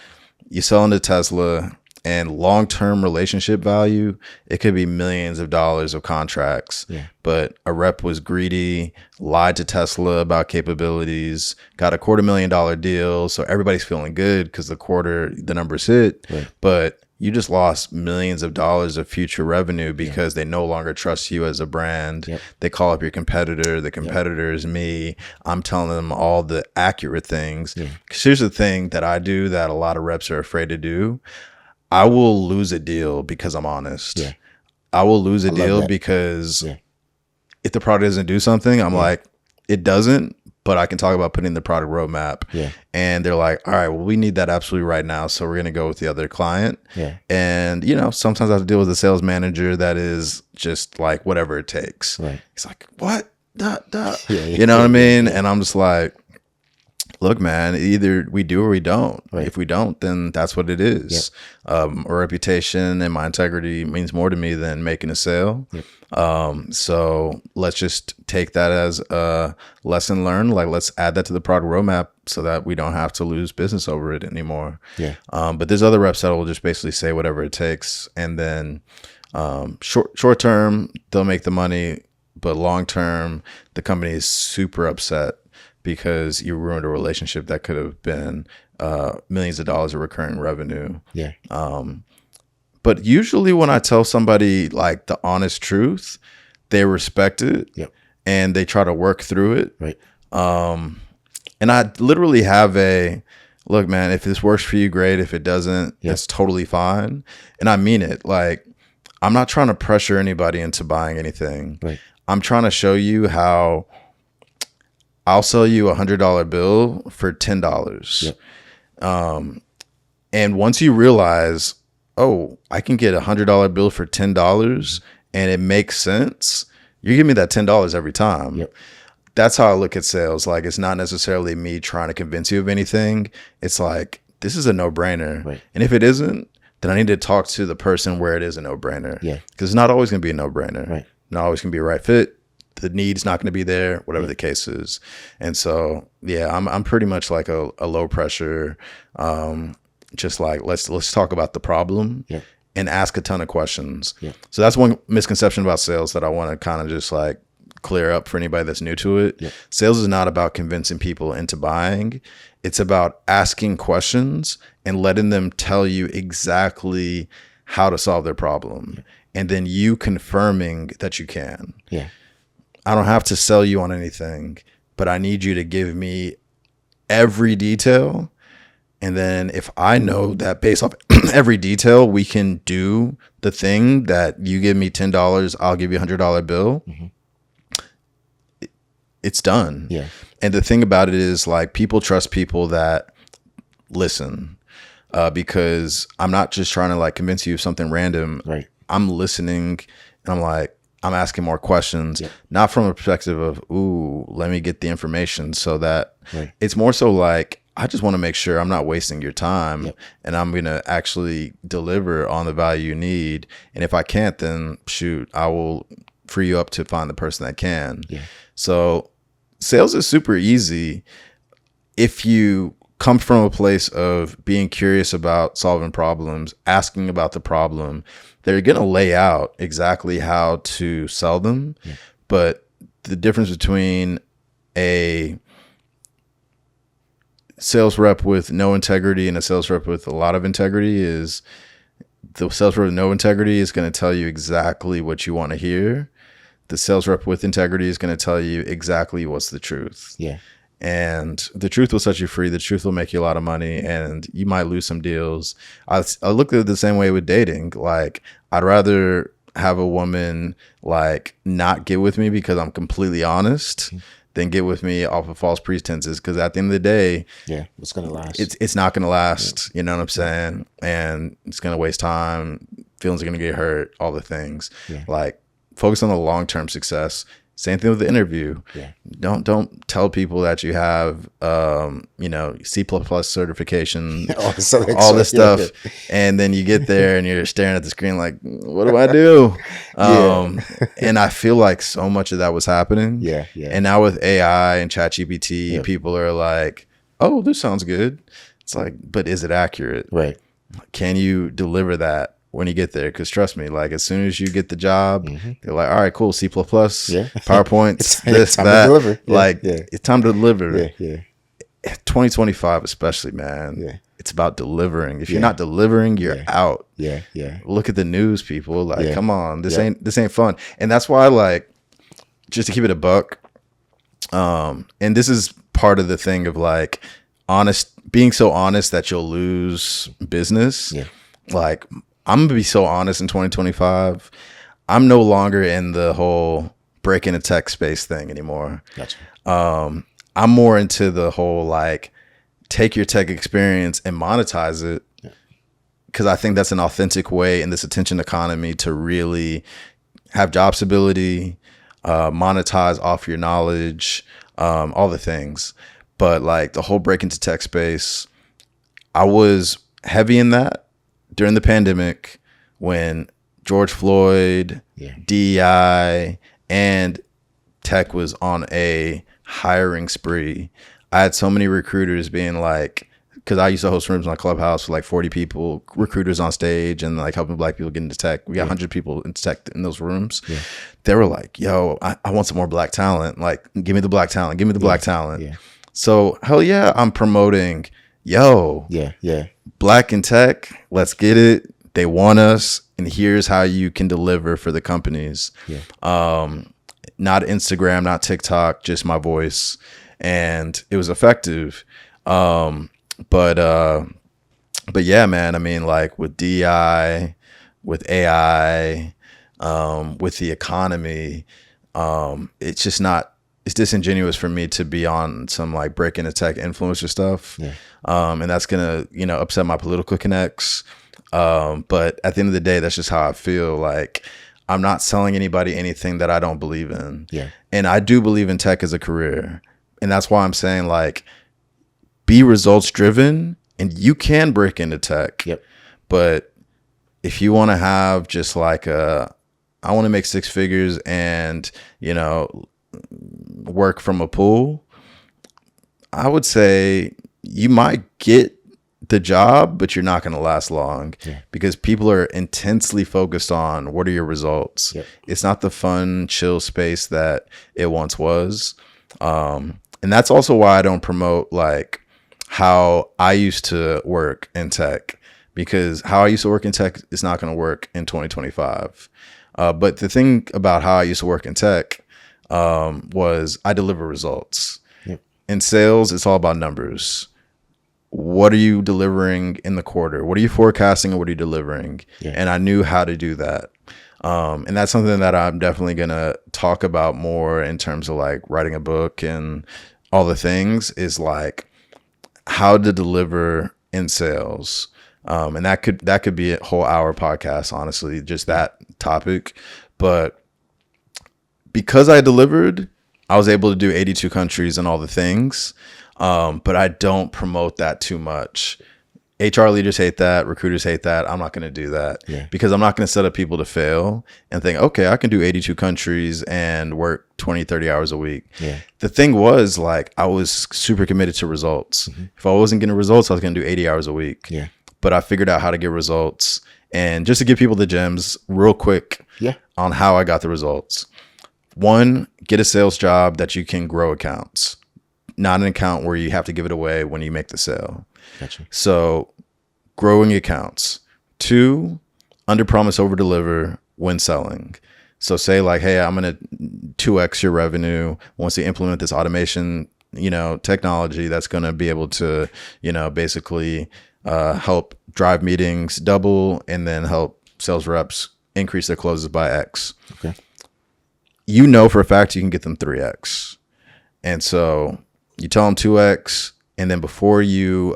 you sell into Tesla and long-term relationship value, it could be millions of dollars of contracts. But a rep was greedy, lied to Tesla about capabilities, got a $250,000 deal. So everybody's feeling good because the numbers hit. But you just lost millions of dollars of future revenue because they no longer trust you as a brand. Yep. They call up your competitor. The competitor is me. I'm telling them all the accurate things. Because here's the thing that I do that a lot of reps are afraid to do. I will lose a deal because I'm honest. Yeah. I will lose a deal because if the product doesn't do something, I'm like, it doesn't, but I can talk about putting the product roadmap. Yeah. And they're like, all right, well, we need that absolutely right now. So we're going to go with the other client. Yeah. And, you know, sometimes I have to deal with a sales manager that is just like, whatever it takes. Right. He's like, what? Duh. Yeah. You know what I mean? And I'm just like, look, man, either we do or we don't. Right. If we don't, then that's what it is. A reputation and my integrity means more to me than making a sale. So let's just take that as a lesson learned. Like, let's add that to the product roadmap so that we don't have to lose business over it anymore. Yeah. But there's other reps that will just basically say whatever it takes. And then short term, they'll make the money. But long term, the company is super upset because you ruined a relationship that could have been millions of dollars of recurring revenue. Yeah. But usually when I tell somebody like the honest truth, they respect it and they try to work through it. Right. And I literally have look, man, if this works for you, great. If it doesn't, that's totally fine. And I mean it. Like, I'm not trying to pressure anybody into buying anything. Right. I'm trying to show you how I'll sell you $100 bill for $10. And once you realize, oh, I can get $100 bill for $10 and it makes sense, you give me that $10 every time. That's how I look at sales. Like, it's not necessarily me trying to convince you of anything. It's like, this is a no-brainer. Right. And if it isn't, then I need to talk to the person where it is a no-brainer. Because it's not always going to be a no-brainer. Right. Not always going to be a right fit. The need's not going to be there, whatever the case is. And so, I'm pretty much like a low pressure, just like, let's talk about the problem and ask a ton of questions. So that's one misconception about sales that I want to kind of just like clear up for anybody that's new to it. Sales is not about convincing people into buying. It's about asking questions and letting them tell you exactly how to solve their problem. And then you confirming that you can. I don't have to sell you on anything, but I need you to give me every detail. And then if I know that based off every detail, we can do the thing that you give me $10, I'll give you $100 bill. It's done. And the thing about it is, like, people trust people that listen, because I'm not just trying to like convince you of something random. I'm listening and I'm like, I'm asking more questions, not from a perspective of, ooh, let me get the information, so that it's more so like, I just want to make sure I'm not wasting your time and I'm going to actually deliver on the value you need. And if I can't, then shoot, I will free you up to find the person that can. So sales is super easy if you come from a place of being curious about solving problems, asking about the problem. They're going to lay out exactly how to sell them. But the difference between a sales rep with no integrity and a sales rep with a lot of integrity is, the sales rep with no integrity is going to tell you exactly what you want to hear. The sales rep with integrity is going to tell you exactly what's the truth. And the truth will set you free. The truth will make you a lot of money, and you might lose some deals. I look at it the same way with dating. Like, I'd rather have a woman like not get with me because I'm completely honest than get with me off of false pretenses. Because at the end of the day, it's gonna last. It's not gonna last. You know what I'm saying? And it's gonna waste time. Feelings are gonna get hurt. All the things. Like, focus on the long-term success. Same thing with the interview. Don't tell people that you have, C++ certification, all this stuff. And then you get there and you're staring at the screen like, what do I do? And I feel like so much of that was happening. And now with AI and ChatGPT, people are like, oh, this sounds good. It's like, but is it accurate? Can you deliver that when you get there? Because trust me, like, as soon as you get the job, they're like, all right, cool, C++, PowerPoints, this, that. It's time to deliver. 2025 especially, man. it's about delivering. If you're Yeah. not delivering, you're Yeah. out. Yeah. Yeah. Look at the news, people. Like, Yeah. come on, this Yeah. ain't fun. And that's why, like, just to keep it a buck, and this is part of the thing of like being so honest that you'll lose business. Yeah. Like, I'm gonna be so honest in 2025. I'm no longer in the whole break into tech space thing anymore. Gotcha. I'm more into the whole like take your tech experience and monetize it, because I think that's an authentic way in this attention economy to really have job stability, monetize off your knowledge, all the things. But like the whole break into tech space, I was heavy in that during the pandemic when George Floyd, Yeah. DEI, and tech was on a hiring spree. I had so many recruiters being like, because I used to host rooms on Clubhouse for like 40 people, recruiters on stage, and like helping Black people get into tech. We got 100 people into tech in those rooms. Yeah. They were like, yo, I want some more Black talent. Like, give me the Black talent. Give me the Black talent. Yeah. So hell yeah, I'm promoting, yo, Yeah. Yeah. Black in tech, let's get it. They want us, and here's how you can deliver for the companies. Yeah. Not Instagram, not TikTok, just my voice. And it was effective. But yeah, man, I mean, like with DI, with AI, with the economy, it's just not, it's disingenuous for me to be on some like break into tech influencer stuff. Yeah. And that's gonna, upset my political connects. But at the end of the day, that's just how I feel. Like, I'm not selling anybody anything that I don't believe in. Yeah. And I do believe in tech as a career. And that's why I'm saying, like, be results driven, and you can break into tech. Yep. But if you want to have just like I want to make 6 figures and, work from a pool, I would say you might get the job, but you're not going to last long. Yeah. Because people are intensely focused on what are your results. Yep. It's not the fun, chill space that it once was. And that's also why I don't promote like how I used to work in tech, because how I used to work in tech is not going to work in 2025. But the thing about how I used to work in tech was I deliver results. Yep. In sales, it's all about numbers. What are you delivering in the quarter? What are you forecasting and what are you delivering? Yeah. And I knew how to do that. And that's something that I'm definitely going to talk about more in terms of like writing a book and all the things, is like how to deliver in sales. And that could be a whole hour podcast, honestly, just that topic. But because I delivered, I was able to do 82 countries and all the things. But I don't promote that too much. HR leaders hate that. Recruiters hate that. I'm not going to do that. Yeah. Because I'm not going to set up people to fail and think, okay, I can do 82 countries and work 20, 30 hours a week. Yeah. The thing was, like, I was super committed to results. Mm-hmm. If I wasn't getting results, I was going to do 80 hours a week. Yeah. But I figured out how to get results. And just to give people the gems real quick on how I got the results. 1, get a sales job that you can grow accounts. Not an account where you have to give it away when you make the sale. Gotcha. So growing accounts. 2, under promise, over deliver when selling. So say like, hey, I'm going to 2x your revenue once you implement this automation, technology that's going to be able to, basically help drive meetings double and then help sales reps increase their closes by X. Okay. For a fact you can get them 3x. And so you tell them 2x, and then before you,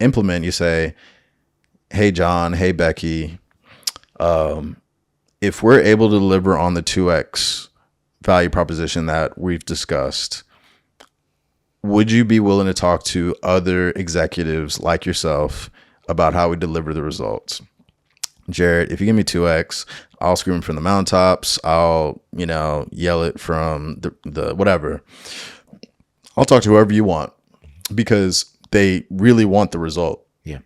implement, you say, hey, John, hey, Becky, if we're able to deliver on the 2x value proposition that we've discussed, would you be willing to talk to other executives like yourself about how we deliver the results? Jarrett, if you give me 2x, I'll scream from the mountaintops. I'll, yell it from the whatever. I'll talk to whoever you want, because they really want the result. Yeah.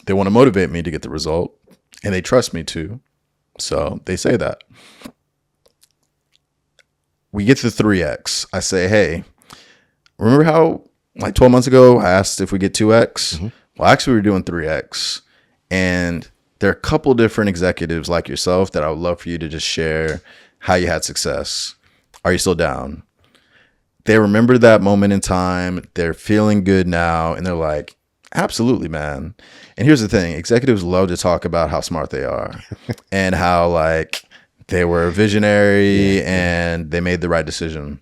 They want to motivate me to get the result, and they trust me to. So they say that. We get to 3x. I say, hey, remember how like 12 months ago, I asked if we get 2x. Well, actually, we were doing 3x. And there are a couple different executives like yourself that I would love for you to just share how you had success. Are you still down? They remember that moment in time. They're feeling good now. And they're like, absolutely, man. And here's the thing. Executives love to talk about how smart they are and how like they were visionary and they made the right decision.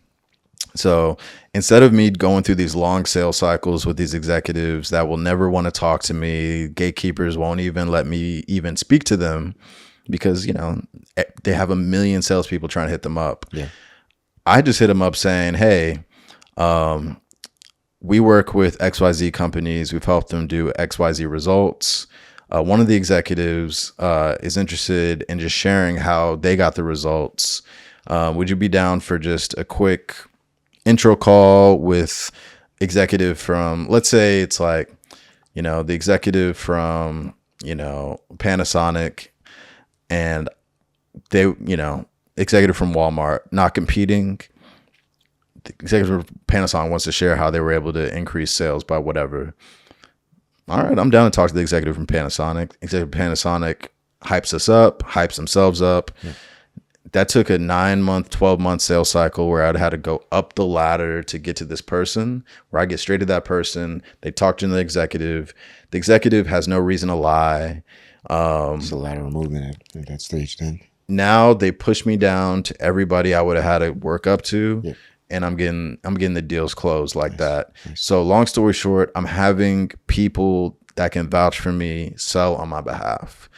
So instead of me going through these long sales cycles with these executives that will never want to talk to me, gatekeepers won't even let me even speak to them because, you know, they have a million salespeople trying to hit them up. Yeah. I just hit them up saying, hey, we work with XYZ companies. We've helped them do XYZ results. One of the executives is interested in just sharing how they got the results. Would you be down for just a quick intro call with executive from, let's say it's like, you know, the executive from, you know, Panasonic and they, you know, executive from Walmart, not competing. The executive from Panasonic wants to share how they were able to increase sales by whatever. All right, I'm down to talk to the executive from Panasonic. Executive from Panasonic hypes us up, hypes themselves up. Yeah. That took a 9-month, 12-month sales cycle where I'd had to go up the ladder to get to this person, where I get straight to that person. They talk to the executive. The executive has no reason to lie. It's a lateral movement at that stage then. Now they push me down to everybody I would have had to work up to. Yeah. And I'm getting the deals closed like that. Nice. So long story short, I'm having people that can vouch for me sell on my behalf.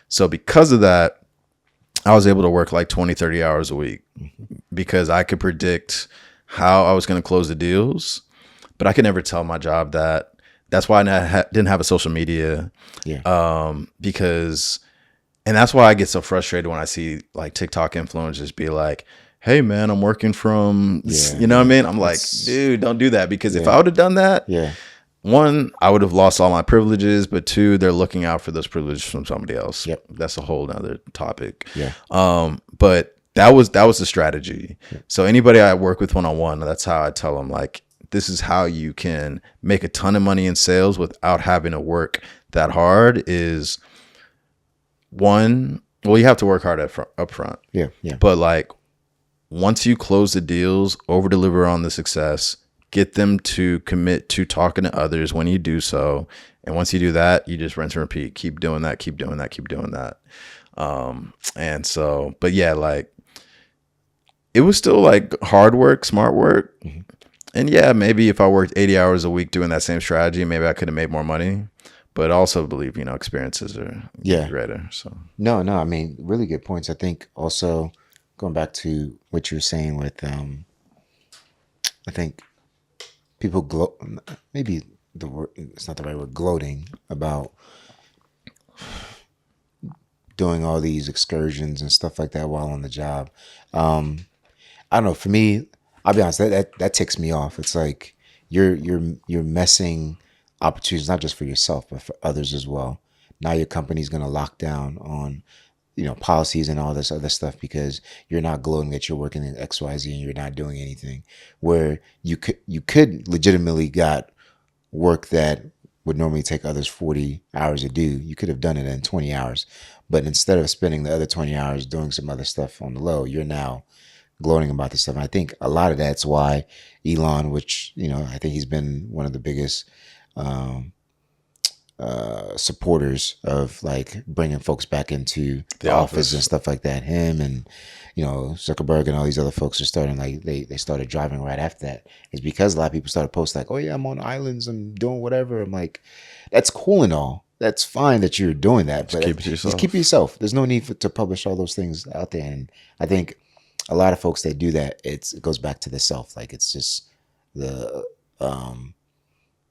So because of that, I was able to work like 20, 30 hours a week because I could predict how I was going to close the deals, but I could never tell my job that. That's why I didn't have a social media. Yeah. Because, and that's why I get so frustrated when I see like TikTok influencers be like, hey man, I'm working from, you know what I mean? I'm like, dude, don't do that. Because if I would have done that, one, I would have lost all my privileges, but two, they're looking out for those privileges from somebody else. Yep. That's a whole nother topic. Yeah. But that was the strategy. Yep. So anybody I work with one-on-one, that's how I tell them, like, this is how you can make a ton of money in sales without having to work that hard is one, well, you have to work hard up front. Yeah. Yeah. But like, once you close the deals, over deliver on the success, get them to commit to talking to others when you do so. And once you do that, you just rinse and repeat. Keep doing that, keep doing that, keep doing that. And so, but yeah, like it was still like hard work, smart work. Mm-hmm. And yeah, maybe if I worked 80 hours a week doing that same strategy, maybe I could have made more money. But I also believe, you know, experiences are greater. So no, I mean, really good points. I think also going back to what you were saying with, I think people maybe the word, it's not the right word, gloating about doing all these excursions and stuff like that while on the job. I don't know. For me, I'll be honest, that ticks me off. It's like you're messing opportunities, not just for yourself, but for others as well. Now your company's going to lock down on, you know, policies and all this other stuff because you're not gloating that you're working in XYZ and you're not doing anything, where you could legitimately got work that would normally take others 40 hours to do. You could have done it in 20 hours, but instead of spending the other 20 hours doing some other stuff on the low, you're now gloating about this stuff. And I think a lot of that's why Elon, which, you know, I think he's been one of the biggest supporters of like bringing folks back into the office and stuff like that. Him and, you know, Zuckerberg and all these other folks are starting, like they started driving right after that. It's because a lot of people started posting like, oh yeah, I'm on islands, I'm doing whatever. I'm like, that's cool and all. That's fine that you're doing that, but just keep it yourself. There's no need to publish all those things out there. And I think a lot of folks that do that, it goes back to the self. Like it's just the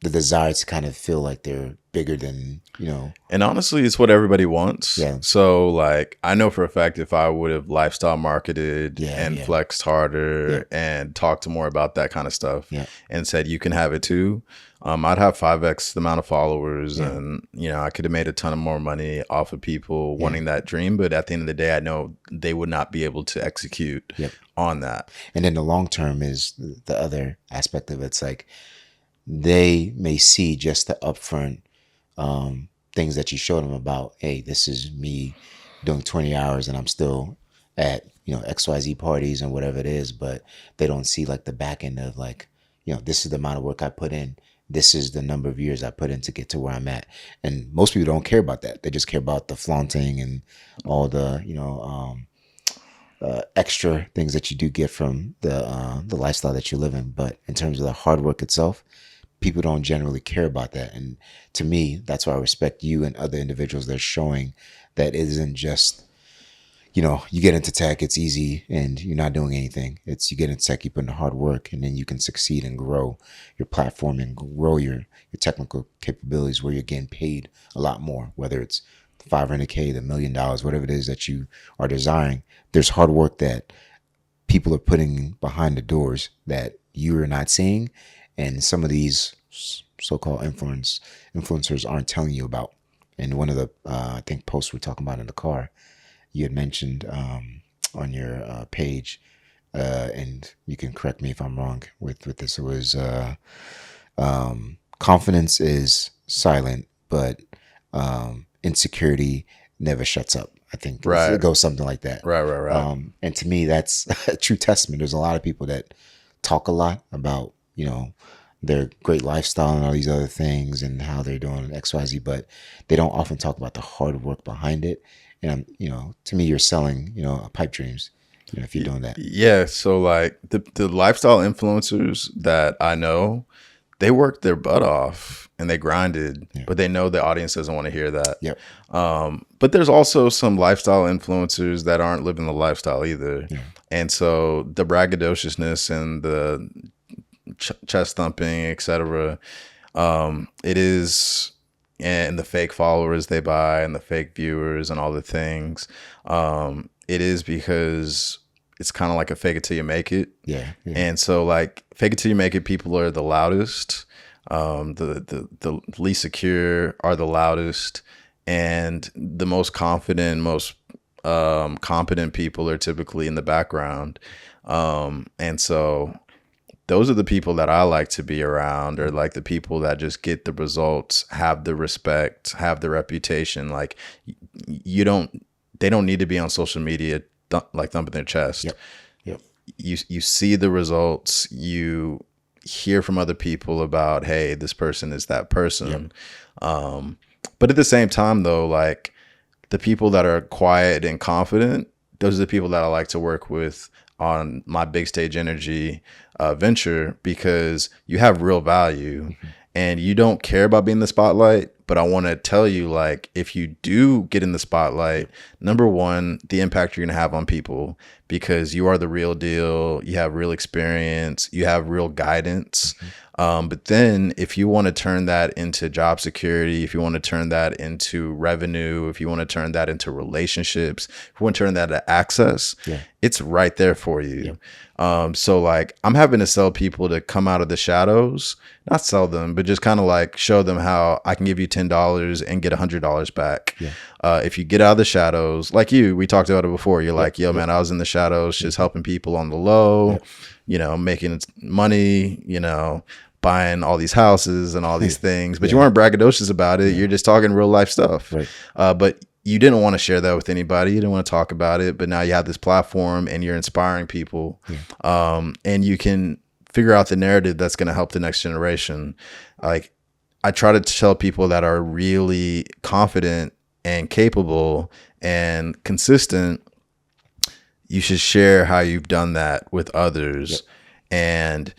desire to kind of feel like they're bigger than, you know. And honestly, it's what everybody wants. Yeah. So like, I know for a fact if I would have lifestyle marketed and flexed harder and talked more about that kind of stuff and said, you can have it too, I'd have 5x the amount of followers and, you know, I could have made a ton of more money off of people wanting that dream. But at the end of the day, I know they would not be able to execute on that. And then the long term is the other aspect of it. It's like, they may see just the upfront things that you show them about, hey, this is me doing 20 hours and I'm still at, XYZ parties and whatever it is, but they don't see like the back end of like, this is the amount of work I put in. This is the number of years I put in to get to where I'm at. And most people don't care about that. They just care about the flaunting and all the, extra things that you do get from the lifestyle that you live in. But in terms of the hard work itself, people don't generally care about that. And to me, that's why I respect you and other individuals that are showing that it isn't just, you get into tech, it's easy and you're not doing anything. It's you get into tech, you put in the hard work, and then you can succeed and grow your platform and grow your technical capabilities where you're getting paid a lot more, whether it's $500K, the $1 million, whatever it is that you are desiring. There's hard work that people are putting behind the doors that you are not seeing. And some of these so-called influencers aren't telling you about. And one of the, I think, posts we're talking about in the car, you had mentioned on your page, and you can correct me if I'm wrong with this. It was confidence is silent, but insecurity never shuts up. I think it goes something like that. Right. And to me, that's a true testament. There's a lot of people that talk a lot about, their great lifestyle and all these other things and how they're doing XYZ, but they don't often talk about the hard work behind it. And, to me, you're selling, pipe dreams, if you're doing that. Yeah. So like the lifestyle influencers that I know, they worked their butt off and they grinded, but they know the audience doesn't want to hear that. Yep. But there's also some lifestyle influencers that aren't living the lifestyle either. Yeah. And so the braggadociousness and the chest thumping, etc. It is, and the fake followers they buy and the fake viewers and all the things. It is because it's kind of like a fake it till you make it. Yeah. And so like fake it till you make it, people are the loudest. The least secure are the loudest, and the most confident, most competent people are typically in the background. And so those are the people that I like to be around, or like the people that just get the results, have the respect, have the reputation. Like they don't need to be on social media like thumping their chest. Yep. You see the results, you hear from other people about, hey, this person is that person. But at the same time though, like the people that are quiet and confident, those are the people that I like to work with on my big stage energy venture, because you have real value and you don't care about being in the spotlight. But I want to tell you, like, if you do get in the spotlight, number one, the impact you're going to have on people, because you are the real deal. You have real experience. You have real guidance. But then if you want to turn that into job security, if you want to turn that into revenue, if you want to turn that into relationships, if you want to turn that to access, it's right there for you. So like I'm having to sell people to come out of the shadows, not sell them, but just kind of like show them how I can give you $10 and get $100 back. If you get out of the shadows, like we talked about it before. You're like, yo, man, I was in the shadows, just helping people on the low, making money, buying all these houses and all these things, but you weren't braggadocious about it. You're just talking real life stuff. But you didn't want to share that with anybody. You didn't want to talk about it, but now you have this platform and you're inspiring people. And you can figure out the narrative that's going to help the next generation. Like I try to tell people that are really confident and capable and consistent, you should share how you've done that with others. And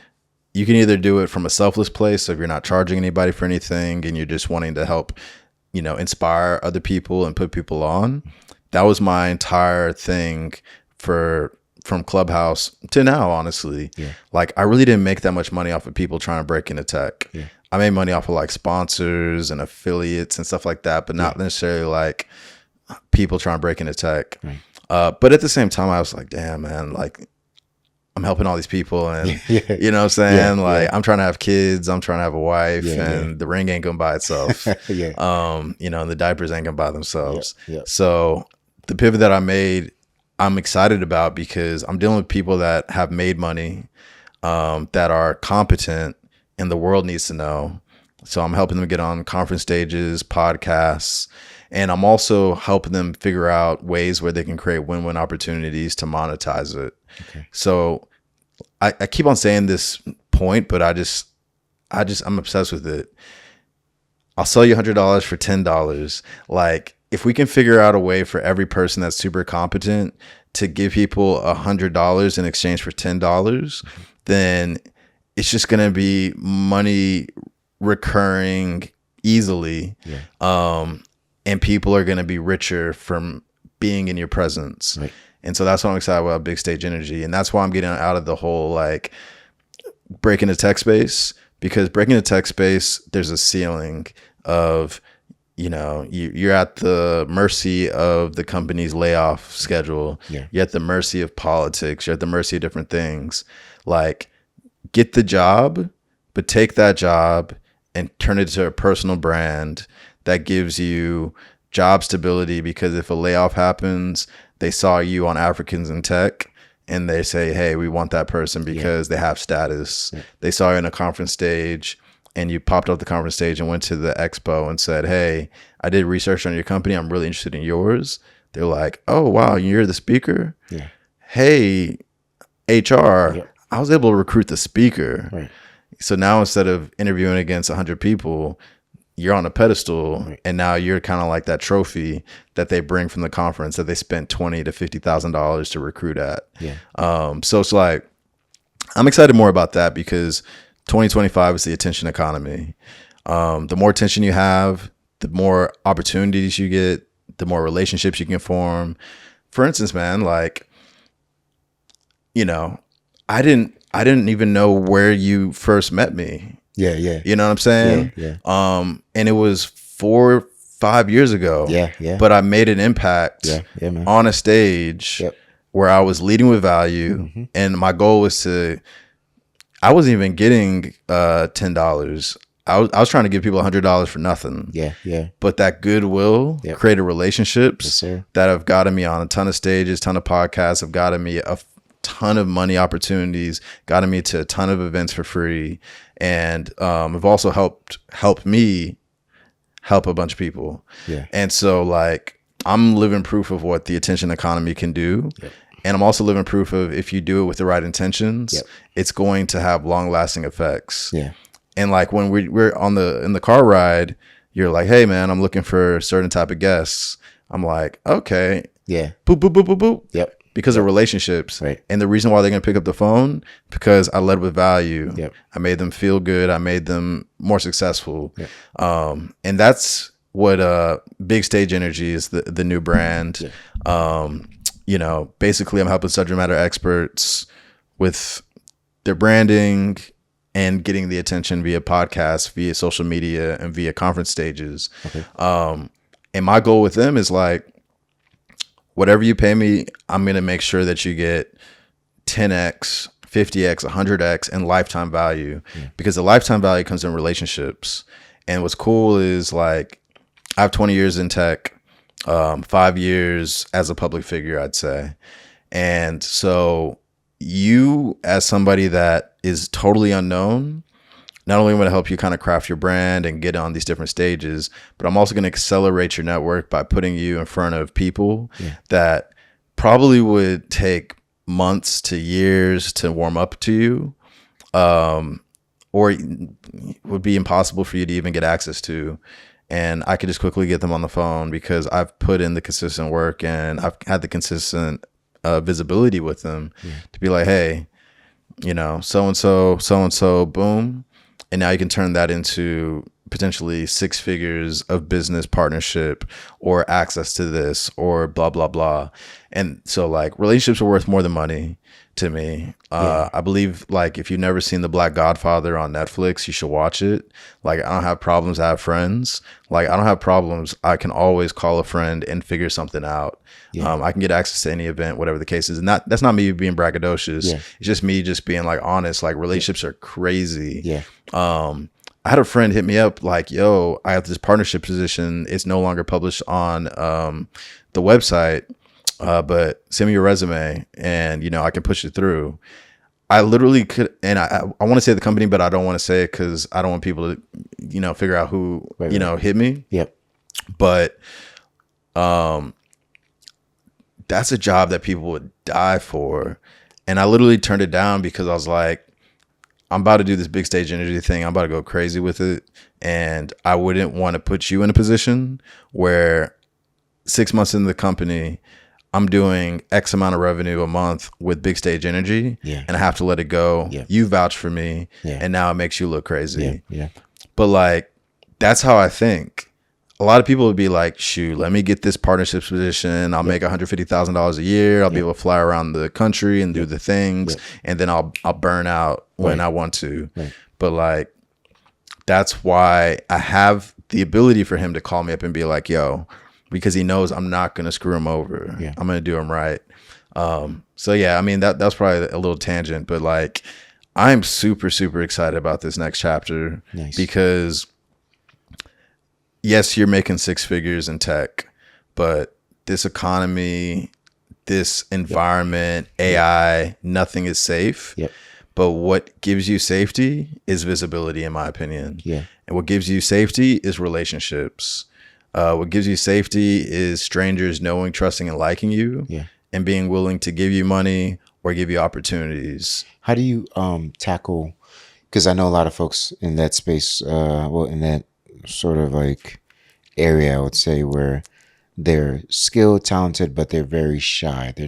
you can either do it from a selfless place, so if you're not charging anybody for anything and you're just wanting to help, inspire other people and put people on. That was my entire thing from Clubhouse to now, honestly. Like I really didn't make that much money off of people trying to break into tech. I made money off of like sponsors and affiliates and stuff like that, but not necessarily like people trying to break into tech. But at the same time, I was like, damn, man, like I'm helping all these people and you know what I'm saying? I'm trying to have kids, I'm trying to have a wife, and the ring ain't gonna buy itself. And the diapers ain't gonna buy themselves. So the pivot that I made, I'm excited about, because I'm dealing with people that have made money, that are competent, and the world needs to know. So I'm helping them get on conference stages, podcasts, and I'm also helping them figure out ways where they can create win-win opportunities to monetize it. Okay. So I keep on saying this point, but I'm obsessed with it. I'll sell you $100 for $10. Like, if we can figure out a way for every person that's super competent to give people $100 in exchange for $10, then it's just going to be money recurring easily. Yeah. And people are going to be richer from being in your presence. Right. And so that's what I'm excited about Big Stage Energy. And that's why I'm getting out of the whole like breaking the tech space, because breaking the tech space, there's a ceiling of, you know, you're at the mercy of the company's layoff schedule. Yeah. You're at the mercy of politics. You're at the mercy of different things. Like, get the job, but take that job and turn it into a personal brand that gives you job stability, because if a layoff happens, they saw you on Africans in Tech and they say, hey, we want that person because they have status. Yeah. They saw you in a conference stage and you popped off the conference stage and went to the expo and said, hey, I did research on your company. I'm really interested in yours. They're like, oh, wow, you're the speaker? Yeah. Hey, HR, Yeah. I was able to recruit the speaker. Right. So now instead of interviewing against 100 people, you're on a pedestal, right. And now you're kind of like that trophy that they bring from the conference that they spent $20,000 to $50,000 to recruit at. Yeah. So it's like, I'm excited more about that because 2025 is the attention economy. The more attention you have, the more opportunities you get, the more relationships you can form. For instance, man, like, you know, I didn't even know where you first met me. Yeah, yeah. You know what I'm saying? Yeah. And it was 4 or 5 years ago. Yeah, yeah. But I made an impact man. on a stage where I was leading with value, and my goal was I wasn't even getting $10. I was trying to give people $100 for nothing. Yeah, yeah. But that goodwill created relationships that have gotten me on a ton of stages, ton of podcasts, have gotten me a ton of money opportunities, gotten me to a ton of events for free, and have also helped me help a bunch of people. Yeah. And so like I'm living proof of what the attention economy can do. Yep. And I'm also living proof of if you do it with the right intentions, it's going to have long lasting effects. Yeah. And like when we're in the car ride, you're like, hey man, I'm looking for a certain type of guests. I'm like, okay. Yeah. Boop, boop, boop, boop, boop. Yep. Because of relationships. Right. And the reason why they're going to pick up the phone, because I led with value. Yep. I made them feel good. I made them more successful. Yep. And that's what Big Stage Energy is, the new brand. Yeah. You know, basically I'm helping subject matter experts with their branding and getting the attention via podcasts, via social media, and via conference stages. Okay. And my goal with them is like, whatever you pay me, I'm going to make sure that you get 10x, 50x, 100x in lifetime value, because the lifetime value comes in relationships. And what's cool is like, I have 20 years in tech, 5 years as a public figure, I'd say. And so you, as somebody that is totally unknown, not only am I going to help you kind of craft your brand and get on these different stages, but I'm also going to accelerate your network by putting you in front of people that probably would take months to years to warm up to you, or would be impossible for you to even get access to. And I could just quickly get them on the phone because I've put in the consistent work and I've had the consistent visibility with them to be like, hey, you know, so-and-so, boom. And now you can turn that into potentially 6 figures of business partnership or access to this or blah, blah, blah. And so like relationships are worth more than money to me. I believe like if you've never seen The Black Godfather on Netflix, you should watch it. Like I don't have problems. I have friends. Like I don't have problems. I can always call a friend and figure something out. I can get access to any event, whatever the case is. And that's not me being braggadocious. It's just me just being like honest. Like relationships are crazy. I had a friend hit me up like, yo, I have this partnership position. It's no longer published on the website, but send me your resume and, you know, I can push it through. I literally could, and I want to say the company, but I don't want to say it because I don't want people to, figure out who, Right. hit me. Yep. But that's a job that people would die for. And I literally turned it down because I was like, I'm about to do this big stage energy thing. I'm about to go crazy with it. And I wouldn't want to put you in a position where 6 months into the company, I'm doing X amount of revenue a month with big stage energy, Yeah. and I have to let it go. Yeah. You vouch for me, Yeah. and now it makes you look crazy. Yeah. Yeah. But like, that's how I think. A lot of people would be like, shoot, let me get this partnerships position. I'll make $150,000 a year. I'll be able to fly around the country and do the things. And then I'll burn out when I want to. Right. But like, that's why I have the ability for him to call me up and be like, yo, because he knows I'm not going to screw him over. Yeah. I'm going to do him right. So yeah, I mean, that's probably a little tangent, but like, I'm super, super excited about this next chapter. Nice. Because yes, you're making six figures in tech, but this economy, this environment, AI, nothing is safe. Yep. But what gives you safety is visibility, in my opinion. Yeah. And what gives you safety is relationships. What gives you safety is strangers knowing, trusting, and liking you. Yeah. And being willing to give you money or give you opportunities. How do you tackle? Because I know a lot of folks in that space, in that sort of like area, I would say, where they're skilled, talented, but they're very shy. They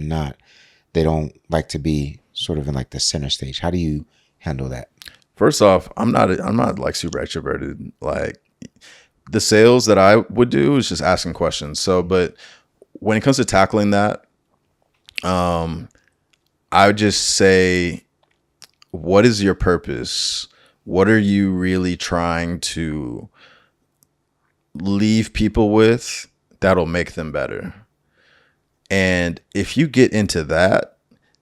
don't like to be sort of in like the center stage. How do you handle that? First off, I'm not like super extroverted. Like, the sales that I would do is just asking questions. So, but when it comes to tackling that, I would just say, what is your purpose? What are you really trying to leave people with that'll make them better? And if you get into that,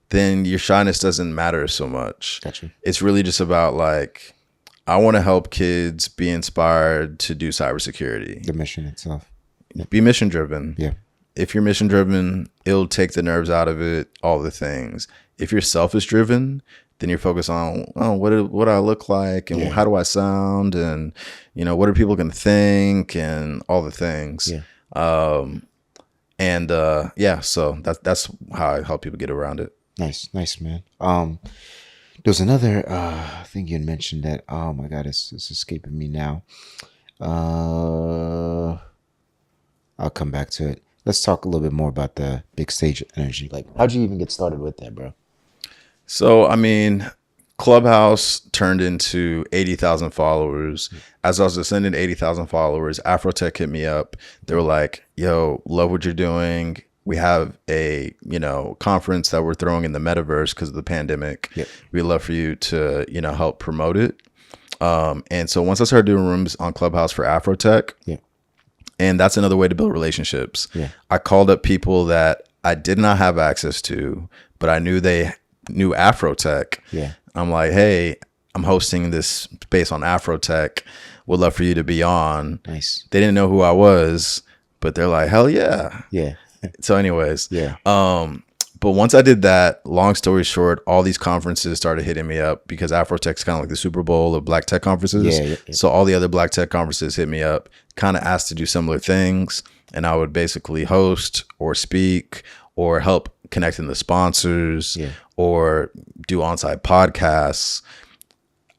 then your shyness doesn't matter so much. Gotcha. It's really just about like, I want to help kids be inspired to do cybersecurity. The mission itself. Be mission driven. Yeah. If you're mission driven, it'll take the nerves out of it, all the things. If you're selfish driven, then you're focused on, what do I look like, and how do I sound, and what are people gonna think, and all the things. Yeah. So that's how I help people get around it. Nice, man. There's another thing you had mentioned that, oh my God, it's escaping me now. I'll come back to it. Let's talk a little bit more about the big stage energy. Like, how'd you even get started with that, bro? So, I mean, Clubhouse turned into 80,000 followers. As I was ascending to 80,000 followers, Afrotech hit me up. They were like, yo, love what you're doing. We have a, conference that we're throwing in the metaverse because of the pandemic. Yep. We'd love for you to, help promote it. And so once I started doing rooms on Clubhouse for Afrotech, and that's another way to build relationships. Yeah. I called up people that I did not have access to, but I knew they knew Afrotech. Yeah. I'm like, hey, I'm hosting this space on Afrotech. Would love for you to be on. Nice. They didn't know who I was, but they're like, hell yeah. Yeah. So anyways, Yeah. but once I did that, long story short, all these conferences started hitting me up because Afrotech's kind of like the Super Bowl of black tech conferences. Yeah. So all the other black tech conferences hit me up, kind of asked to do similar things. And I would basically host or speak or help connecting the sponsors or do on-site podcasts.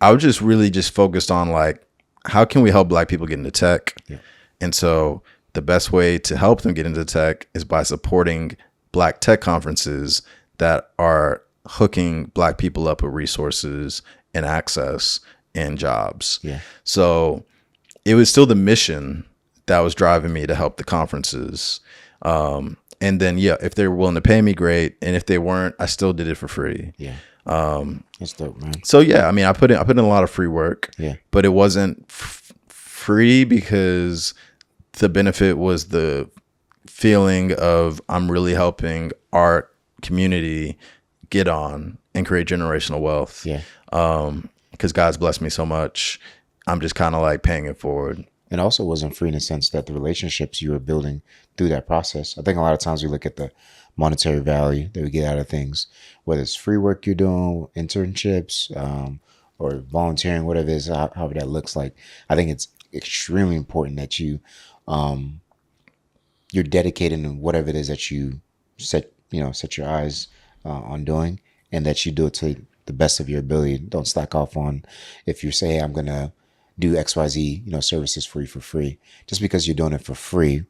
I was just really just focused on like, how can we help black people get into tech? Yeah. And so the best way to help them get into tech is by supporting black tech conferences that are hooking black people up with resources and access and jobs. Yeah. So it was still the mission that was driving me to help the conferences. And then, if they were willing to pay me, great. And if they weren't, I still did it for free. Yeah. That's dope, man. So I mean, I put in a lot of free work, but it wasn't free because the benefit was the feeling of I'm really helping our community get on and create generational wealth. Yeah. Because God's blessed me so much. I'm just kind of like paying it forward. And also wasn't free in the sense that the relationships you were building through that process. I think a lot of times we look at the monetary value that we get out of things, whether it's free work you're doing, internships, or volunteering, whatever it is, however that looks like. I think it's extremely important that you're dedicated in whatever it is that you set your eyes on doing, and that you do it to the best of your ability. Don't slack off on, if you say, hey, I'm gonna do XYZ, services for you for free. Just because you're doing it for free,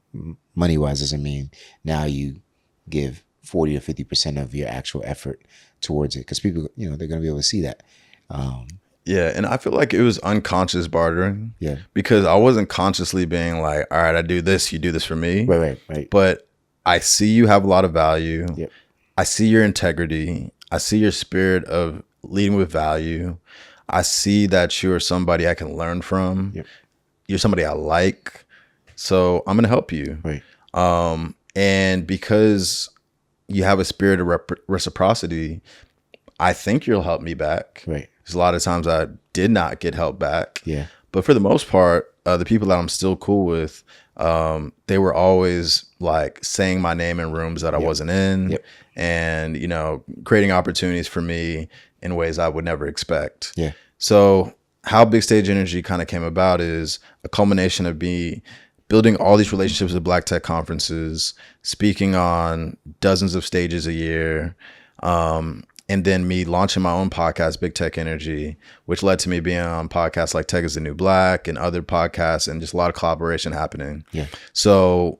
money wise, doesn't mean now you give 40 or 50% of your actual effort towards it, because people, they're gonna be able to see that. Yeah, and I feel like it was unconscious bartering. Yeah. Because I wasn't consciously being like, all right, I do this, you do this for me. Right. But I see you have a lot of value. Yep. I see your integrity. I see your spirit of leading with value. I see that you're somebody I can learn from. Yep. You're somebody I like. So I'm going to help you. Right. And because you have a spirit of reciprocity, I think you'll help me back. Right. Because a lot of times I did not get help back. Yeah. But for the most part, the people that I'm still cool with, they were always like saying my name in rooms that I wasn't in, and creating opportunities for me in ways I would never expect. Yeah. So how Big Stage Energy kind of came about is a culmination of me building all these relationships with Black Tech conferences, speaking on dozens of stages a year, and then me launching my own podcast, Big Tech Energy, which led to me being on podcasts like Tech is the New Black and other podcasts, and just a lot of collaboration happening. Yeah. So,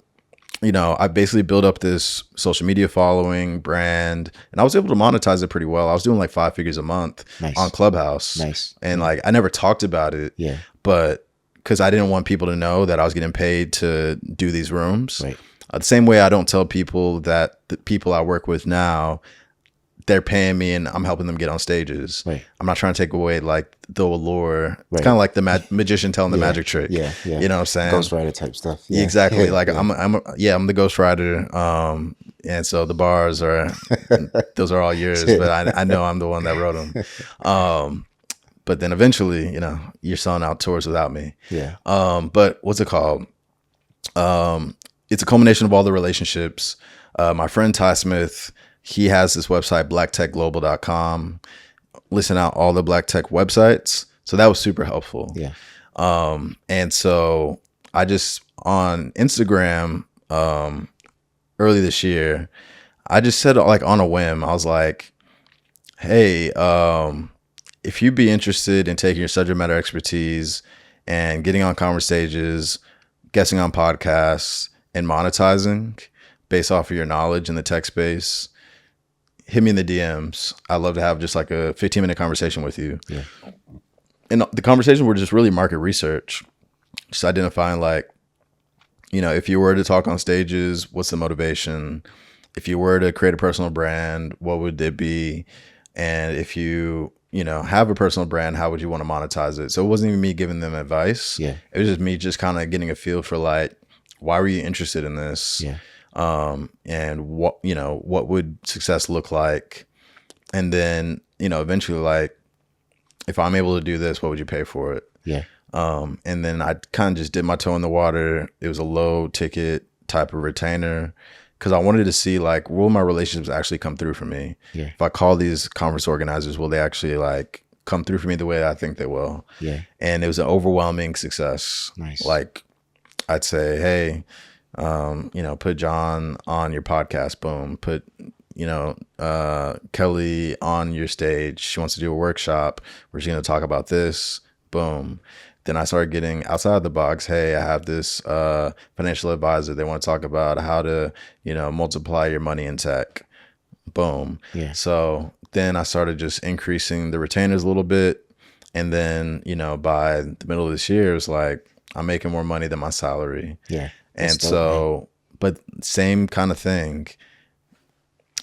I basically built up this social media following, brand, and I was able to monetize it pretty well. I was doing like 5 figures a month on Clubhouse. Nice. And like, I never talked about it. Yeah. But because I didn't want people to know that I was getting paid to do these rooms. Right. The same way I don't tell people that the people I work with now, they're paying me and I'm helping them get on stages. Right. I'm not trying to take away like the allure. Right. It's kind of like the magician telling the magic trick. Yeah. You know what I'm saying? Ghostwriter type stuff. Yeah. Exactly. Yeah. Like I'm the ghostwriter. And so the bars are, those are all yours, but I know I'm the one that wrote them. But then eventually, you're selling out tours without me. Yeah. But what's it called? It's a culmination of all the relationships. My friend Ty Smith, he has this website, blacktechglobal.com, listing out all the Black Tech websites. So that was super helpful. Yeah. And so I just, on Instagram, early this year, I just said, like, on a whim, I was like, hey, if you'd be interested in taking your subject matter expertise and getting on conference stages, guessing on podcasts, and monetizing based off of your knowledge in the tech space, hit me in the DMs. I'd love to have just like a 15-minute conversation with you. Yeah. And the conversations were just really market research, just identifying like, if you were to talk on stages, what's the motivation? If you were to create a personal brand, what would it be? And if you, have a personal brand, how would you want to monetize it? So it wasn't even me giving them advice. Yeah. It was just me just kind of getting a feel for like, why were you interested in this? Yeah. And what would success look like? And then, eventually, like, if I'm able to do this, what would you pay for it? Yeah. And then I kind of just dipped my toe in the water. It was a low ticket type of retainer because I wanted to see like, will my relationships actually come through for me? Yeah. If I call these conference organizers, will they actually like come through for me the way I think they will? Yeah. And it was an overwhelming success. Nice. Like, I'd say, hey, put John on your podcast. Boom. Put, Kelly on your stage. She wants to do a workshop where she's going to talk about this. Boom. Then I started getting outside the box. Hey, I have this financial advisor. They want to talk about how to, multiply your money in tech. Boom. Yeah. So then I started just increasing the retainers a little bit. And then, by the middle of this year, it was like, I'm making more money than my salary. Yeah. And so, but same kind of thing.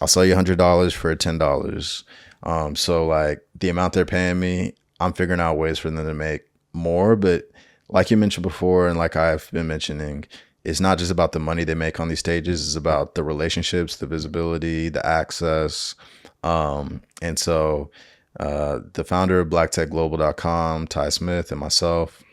I'll sell you $100 for $10. So like the amount they're paying me, I'm figuring out ways for them to make more. But like you mentioned before, and like I've been mentioning, it's not just about the money they make on these stages. It's about the relationships, the visibility, the access. And so the founder of blacktechglobal.com, Ty Smith, and myself,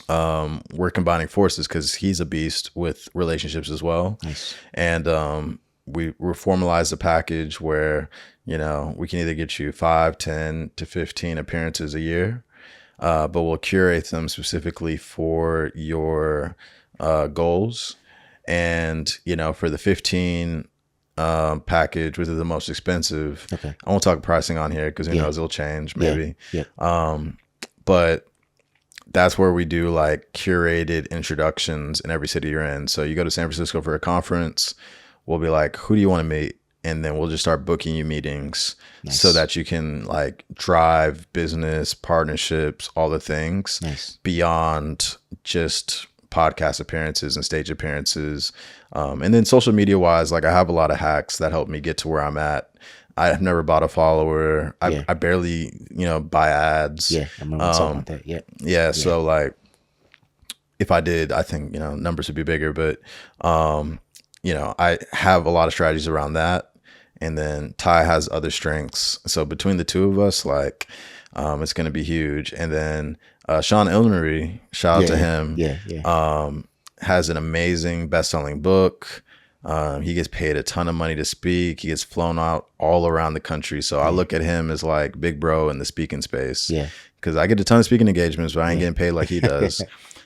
we're combining forces because he's a beast with relationships as well. Nice. And we're formalized a package where, we can either get you 5, 10 to 15 appearances a year, but we'll curate them specifically for your goals. And, for the 15 package, which is the most expensive, Okay. I won't talk pricing on here because who knows, it'll change maybe. Yeah. But that's where we do like curated introductions in every city you're in. So you go to San Francisco for a conference, we'll be like, who do you want to meet? And then we'll just start booking you meetings so that you can like drive business, partnerships, all the things beyond just podcast appearances and stage appearances. And then social media wise, like I have a lot of hacks that help me get to where I'm at. I've never bought a follower. I barely, buy ads. Yeah, I remember talking about that. Yeah. So like, if I did, I think numbers would be bigger. But I have a lot of strategies around that. And then Ty has other strengths. So between the two of us, like, it's going to be huge. And then Sean Ilnery, shout out to him. Has an amazing best-selling book. He gets paid a ton of money to speak. He gets flown out all around the country. So I look at him as like big bro in the speaking space. Yeah. Because I get a ton of speaking engagements, but I ain't getting paid like he does.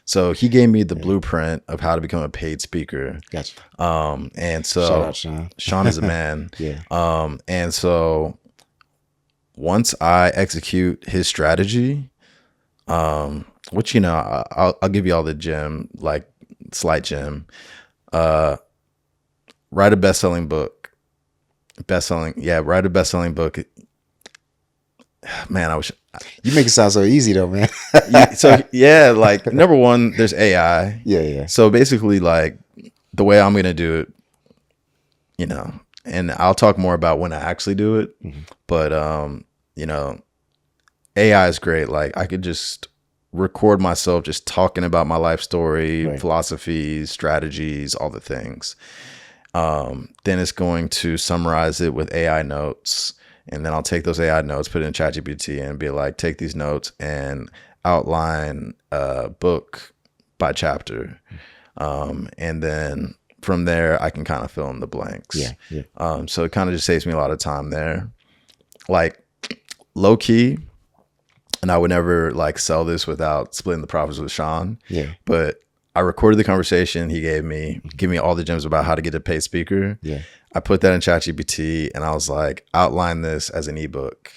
So he gave me the blueprint of how to become a paid speaker. Gotcha. And so shout out Sean. Sean is a man. And so once I execute his strategy, which, I'll give you all the gem, like slight gem, write a best-selling book. Write a best-selling book. Man, I wish you make it sound so easy though, man. Like number one, there's AI. So basically, like the way I'm gonna do it, and I'll talk more about when I actually do it. But AI is great. Like I could just record myself just talking about my life story, philosophies, strategies, all the things. Then it's going to summarize it with AI notes. And then I'll take those AI notes, put it in ChatGPT and be like, take these notes and outline a book by chapter. And then from there, I can kind of fill in the blanks. So it kind of just saves me a lot of time there. Like low key, and I would never like sell this without splitting the profits with Sean. But I recorded the conversation he gave me, give me all the gems about how to get a paid speaker. I put that in ChatGPT and I was like, outline this as an ebook.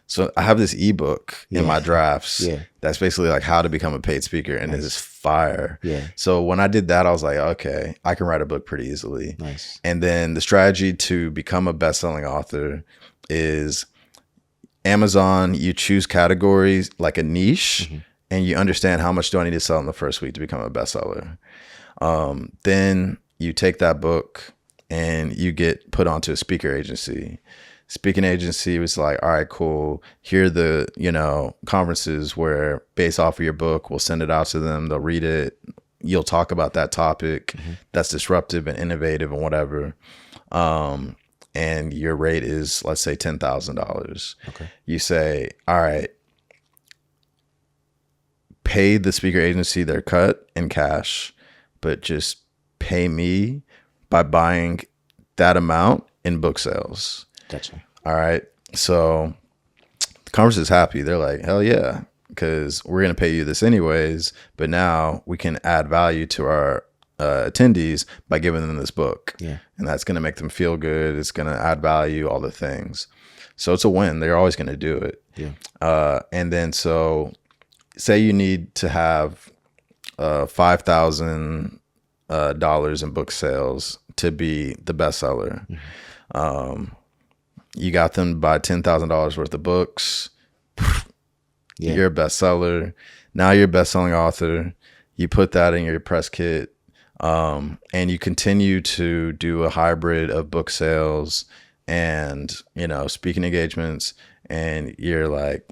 So I have this ebook in my drafts that's basically like how to become a paid speaker, and it is fire. So when I did that, I was like, okay, I can write a book pretty easily. And then the strategy to become a best-selling author is Amazon, you choose categories like a niche, and you understand how much do I need to sell in the first week to become a bestseller. Then you take that book and you get put onto a speaker agency. Speaking agency was like, all right, cool. Here are the, conferences where based off of your book, we'll send it out to them. They'll read it. You'll talk about that topic that's disruptive and innovative and whatever. And your rate is, let's say, $10,000. You say, all right, pay the speaker agency their cut in cash, but just pay me by buying that amount in book sales. Gotcha. All right. So the conference is happy. They're like, hell yeah, because we're going to pay you this anyways. But now we can add value to our attendees by giving them this book. And that's going to make them feel good. It's going to add value, all the things. So it's a win. They're always going to do it. And then so say you need to have $5,000 in book sales to be the bestseller. You got them to buy $10,000 worth of books. You're a bestseller. Now you're a best-selling author. You put that in your press kit, and you continue to do a hybrid of book sales and speaking engagements, and you're like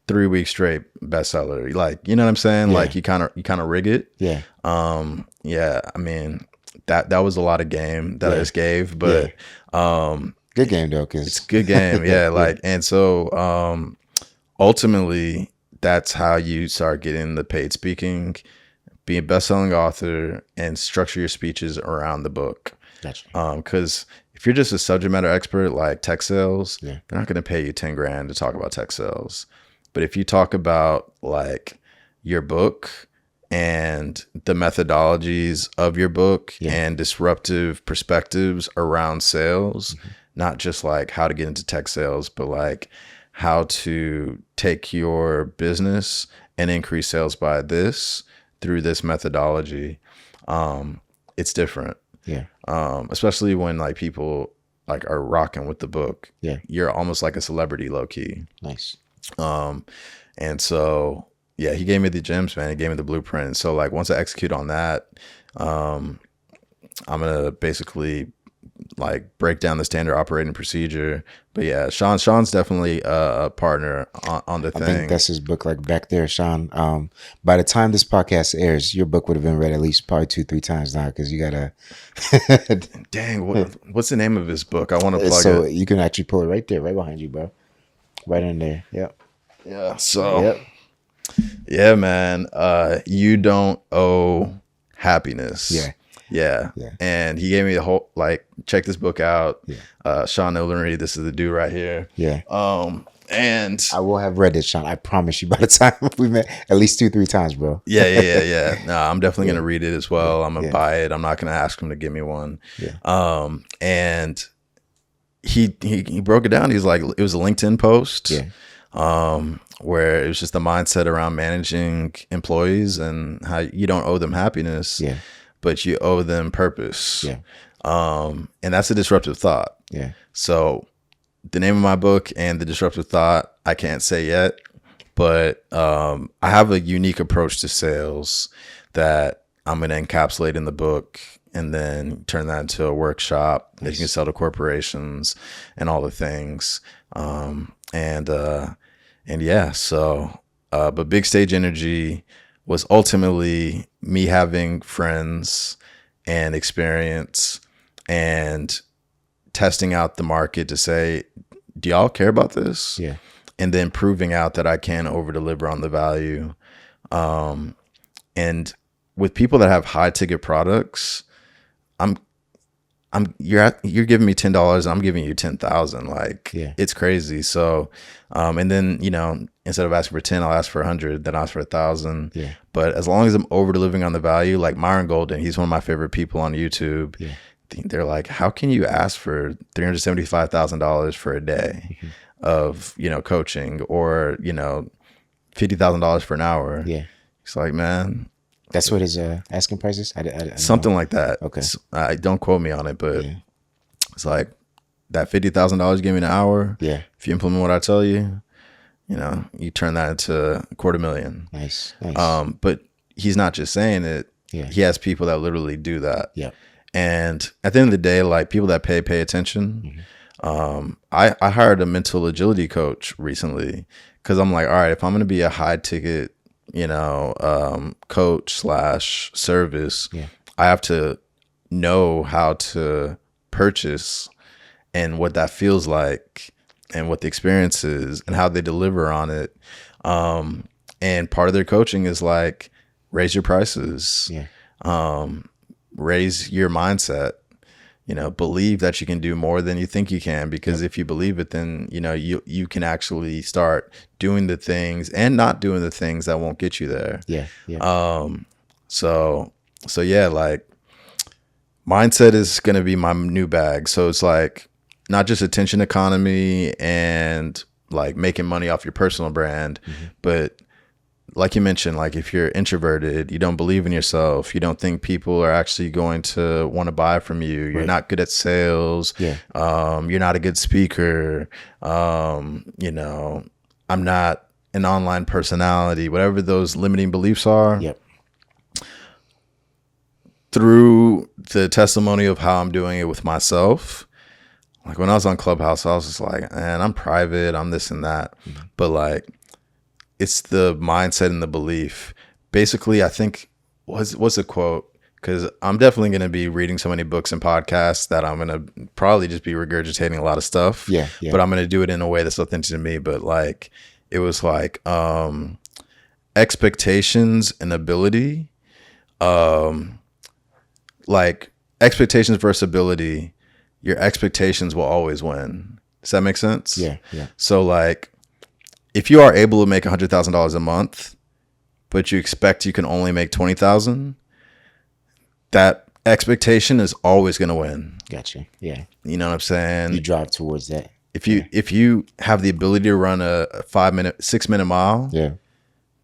3 weeks straight bestseller. Like, you know what I'm saying? Like you kind of rig it. I mean, that was a lot of game that I just gave, but good game though, cause it's a good game. And so ultimately that's how you start getting the paid speaking, be a best-selling author, and structure your speeches around the book. Gotcha. Because if you're just a subject matter expert like tech sales, Yeah. they're not going to pay you 10 grand to talk about tech sales. But if you talk about like your book and the methodologies of your book Yeah. and disruptive perspectives around sales, not just like how to get into tech sales, but like how to take your business and increase sales by this through this methodology, it's different. Yeah. Especially when like people like are rocking with the book. Yeah. You're almost like a celebrity low key. Nice. And so, yeah, he gave me the gems, man. He gave me the blueprint. So like once I execute on that, I'm going to basically like break down the standard operating procedure. But yeah, Sean's definitely a partner on the I thing. think that's his book, like back there, Sean. By the time this podcast airs, your book would have been read at least probably 2-3 times now, because you gotta. Dang, what's the name of his book? I want to plug So it. you can actually pull it right there, right behind you, bro. Right in there. Yep. Yeah. So Yep. yeah, man. You don't owe happiness. Yeah. Yeah. Yeah. And he gave me the whole, like, check this book out. Yeah. Sean Illery, this is the dude right here. Yeah. And I will have read it, Sean. I promise you. By the time we met, at least 2-3 times, bro. yeah. No, I'm definitely gonna read it as well. I'm gonna Yeah. buy it. I'm not gonna ask him to give me one. Yeah. And he broke it down. He's like, it was a LinkedIn post. Yeah. Where it was just the mindset around managing employees and how you don't owe them happiness, Yeah. but you owe them purpose. Yeah. And that's a disruptive thought. Yeah. So the name of my book and the disruptive thought, I can't say yet, but I have a unique approach to sales that I'm going to encapsulate in the book and then turn that into a workshop that you can sell to corporations and all the things. And yeah, so, but Big Stage Energy was ultimately me having friends and experience and testing out the market to say, do y'all care about this? Yeah. And then proving out that I can over deliver on the value. And with people that have high ticket products, you're giving me $10, I'm giving you 10,000. Like, Yeah. it's crazy. So, and then, you know, instead of asking for 10, I'll ask for 100, then I'll ask for 1,000. Yeah. But as long as I'm over delivering on the value, like Myron Golden, he's one of my favorite people on YouTube. Yeah. They're like, how can you ask for $375,000 for a day of, you know, coaching, or, you know, $50,000 for an hour? Yeah. It's like, man, That's what his asking price is? I something like that. Okay. I don't quote me on it, but Yeah. it's like that $50,000 you give me an hour. Yeah. If you implement what I tell you, you know, you turn that into $250,000. Nice. Nice. But he's not just saying it. Yeah. He has people that literally do that. Yeah. And at the end of the day, like, people that pay attention. I hired a mental agility coach recently because I'm like, all right, if I'm going to be a high ticket, you know, coach / service, Yeah. I have to know how to purchase and what that feels like and what the experience is and how they deliver on it. And part of their coaching is like, raise your prices. Yeah. Raise your mindset, you know, believe that you can do more than you think you can, because if you believe it, then, you know, you can actually start doing the things and not doing the things that won't get you there. Yeah. Yeah. So yeah, like, mindset is going to be my new bag. So it's like not just attention economy and like making money off your personal brand, but like you mentioned, like, if you're introverted, you don't believe in yourself, you don't think people are actually going to want to buy from you, you're not good at sales, Yeah. you're not a good speaker, you know, I'm not an online personality, whatever those limiting beliefs are. Yep. Through the testimony of how I'm doing it with myself, like when I was on Clubhouse, I was just like, man, I'm private, I'm this and that. But like, it's the mindset and the belief. Basically, I think, what's a quote? Because I'm definitely going to be reading so many books and podcasts that I'm going to probably just be regurgitating a lot of stuff. Yeah. Yeah. But I'm going to do it in a way that's authentic to me. But like, it was like, expectations and ability, like, expectations versus ability, your expectations will always win. Does that make sense? Yeah. Yeah. So like, if you are able to make $100,000 a month, but you expect you can only make 20,000, that expectation is always going to win. Gotcha. Yeah. You know what I'm saying? You drive towards that. If you have the ability to run a 6-minute mile, Yeah.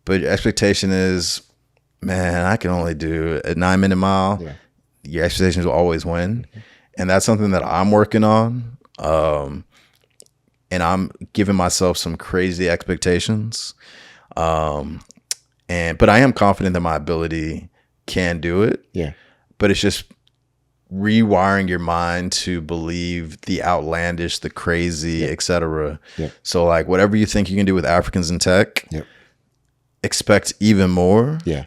but your expectation is, man, I can only do a 9-minute mile. Yeah. Your expectations will always win, and that's something that I'm working on. And I'm giving myself some crazy expectations. But I am confident that my ability can do it. Yeah. But it's just rewiring your mind to believe the outlandish, the crazy, etc. Yeah. So like whatever you think you can do with Africans in tech, expect even more. Yeah.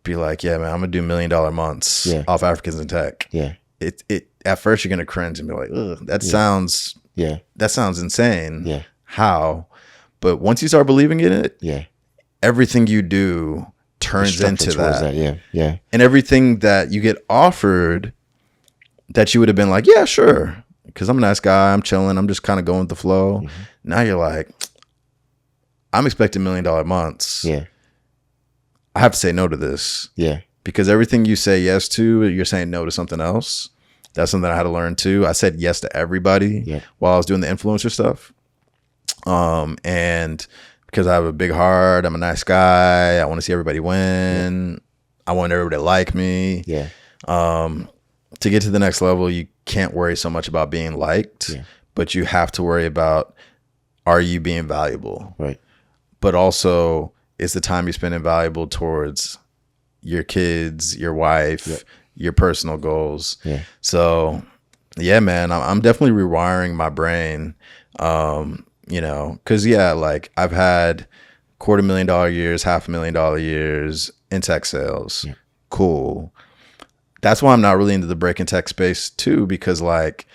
Be like, yeah, man, I'm gonna do $1 million months off Africans in tech. Yeah. It at first you're gonna cringe and be like, ugh, that sounds insane. Yeah. How? But once you start believing in it, everything you do turns into that. Yeah. Yeah. And everything that you get offered that you would have been like, yeah, sure, because I'm a nice guy, I'm chilling, I'm just kind of going with the flow. Mm-hmm. Now you're like, I'm expecting $1 million months. Yeah. I have to say no to this. Yeah. Because everything you say yes to, you're saying no to something else. That's something I had to learn too. I said yes to everybody while I was doing the influencer stuff. And because I have a big heart, I'm a nice guy, I want to see everybody win. I want everybody to like me. Yeah. To get to the next level, you can't worry so much about being liked, but you have to worry about, are you being valuable? Right. But also, is the time you spend invaluable towards your kids, your wife, your personal goals? Yeah. So, yeah, man, I'm definitely rewiring my brain, you know, because, like I've had $250,000 years, $500,000 years in tech sales. Yeah. Cool. That's why I'm not really into the breaking tech space too, because like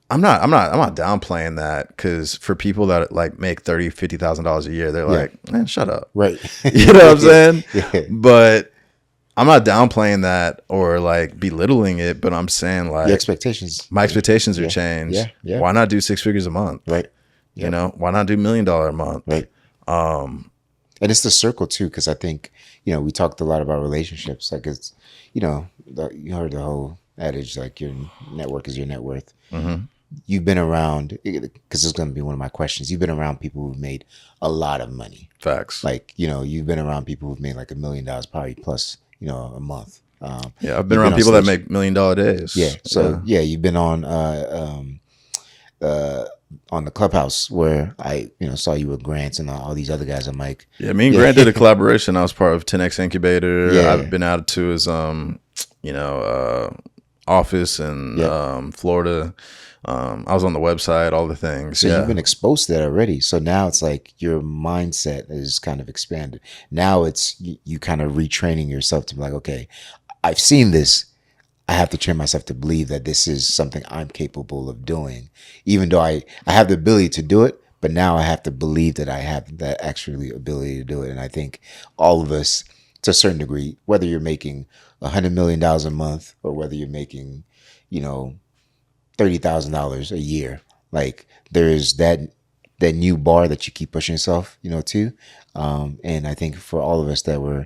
I'm not downplaying that, because for people that like make $30,000-$50,000 a year, they're like, man, shut up. Right. You know what I'm saying? But I'm not downplaying that or like belittling it, but I'm saying like my expectations are changed. Yeah. Why not do 6 figures a month? Right. You know, why not do $1 million a month? Right. And it's the circle too, because I think, you know, we talked a lot about relationships. Like it's, you know, you heard the whole adage, like your network is your net worth. Mm-hmm. You've been around, because this is going to be one of my questions. You've been around people who've made a lot of money. Facts. Like, you know, you've been around people who've made like $1 million probably plus, you know, a month. I've been around people that make $1 million days. Yeah. So you've been on the Clubhouse where I, you know, saw you with Grant and all these other guys. I'm like, me and Grant did a collaboration. I was part of 10X Incubator. Yeah. I've been out to his, you know, office in Florida. I was on the website, all the things. So you've been exposed to that already. So now it's like your mindset is kind of expanded. Now it's you kind of retraining yourself to be like, okay, I've seen this. I have to train myself to believe that this is something I'm capable of doing, even though I have the ability to do it. But now I have to believe that I have that actually ability to do it. And I think all of us, to a certain degree, whether you're making $100 million a month or whether you're making, you know, $30,000 a year, like there is that new bar that you keep pushing yourself, you know, to. And I think for all of us that we're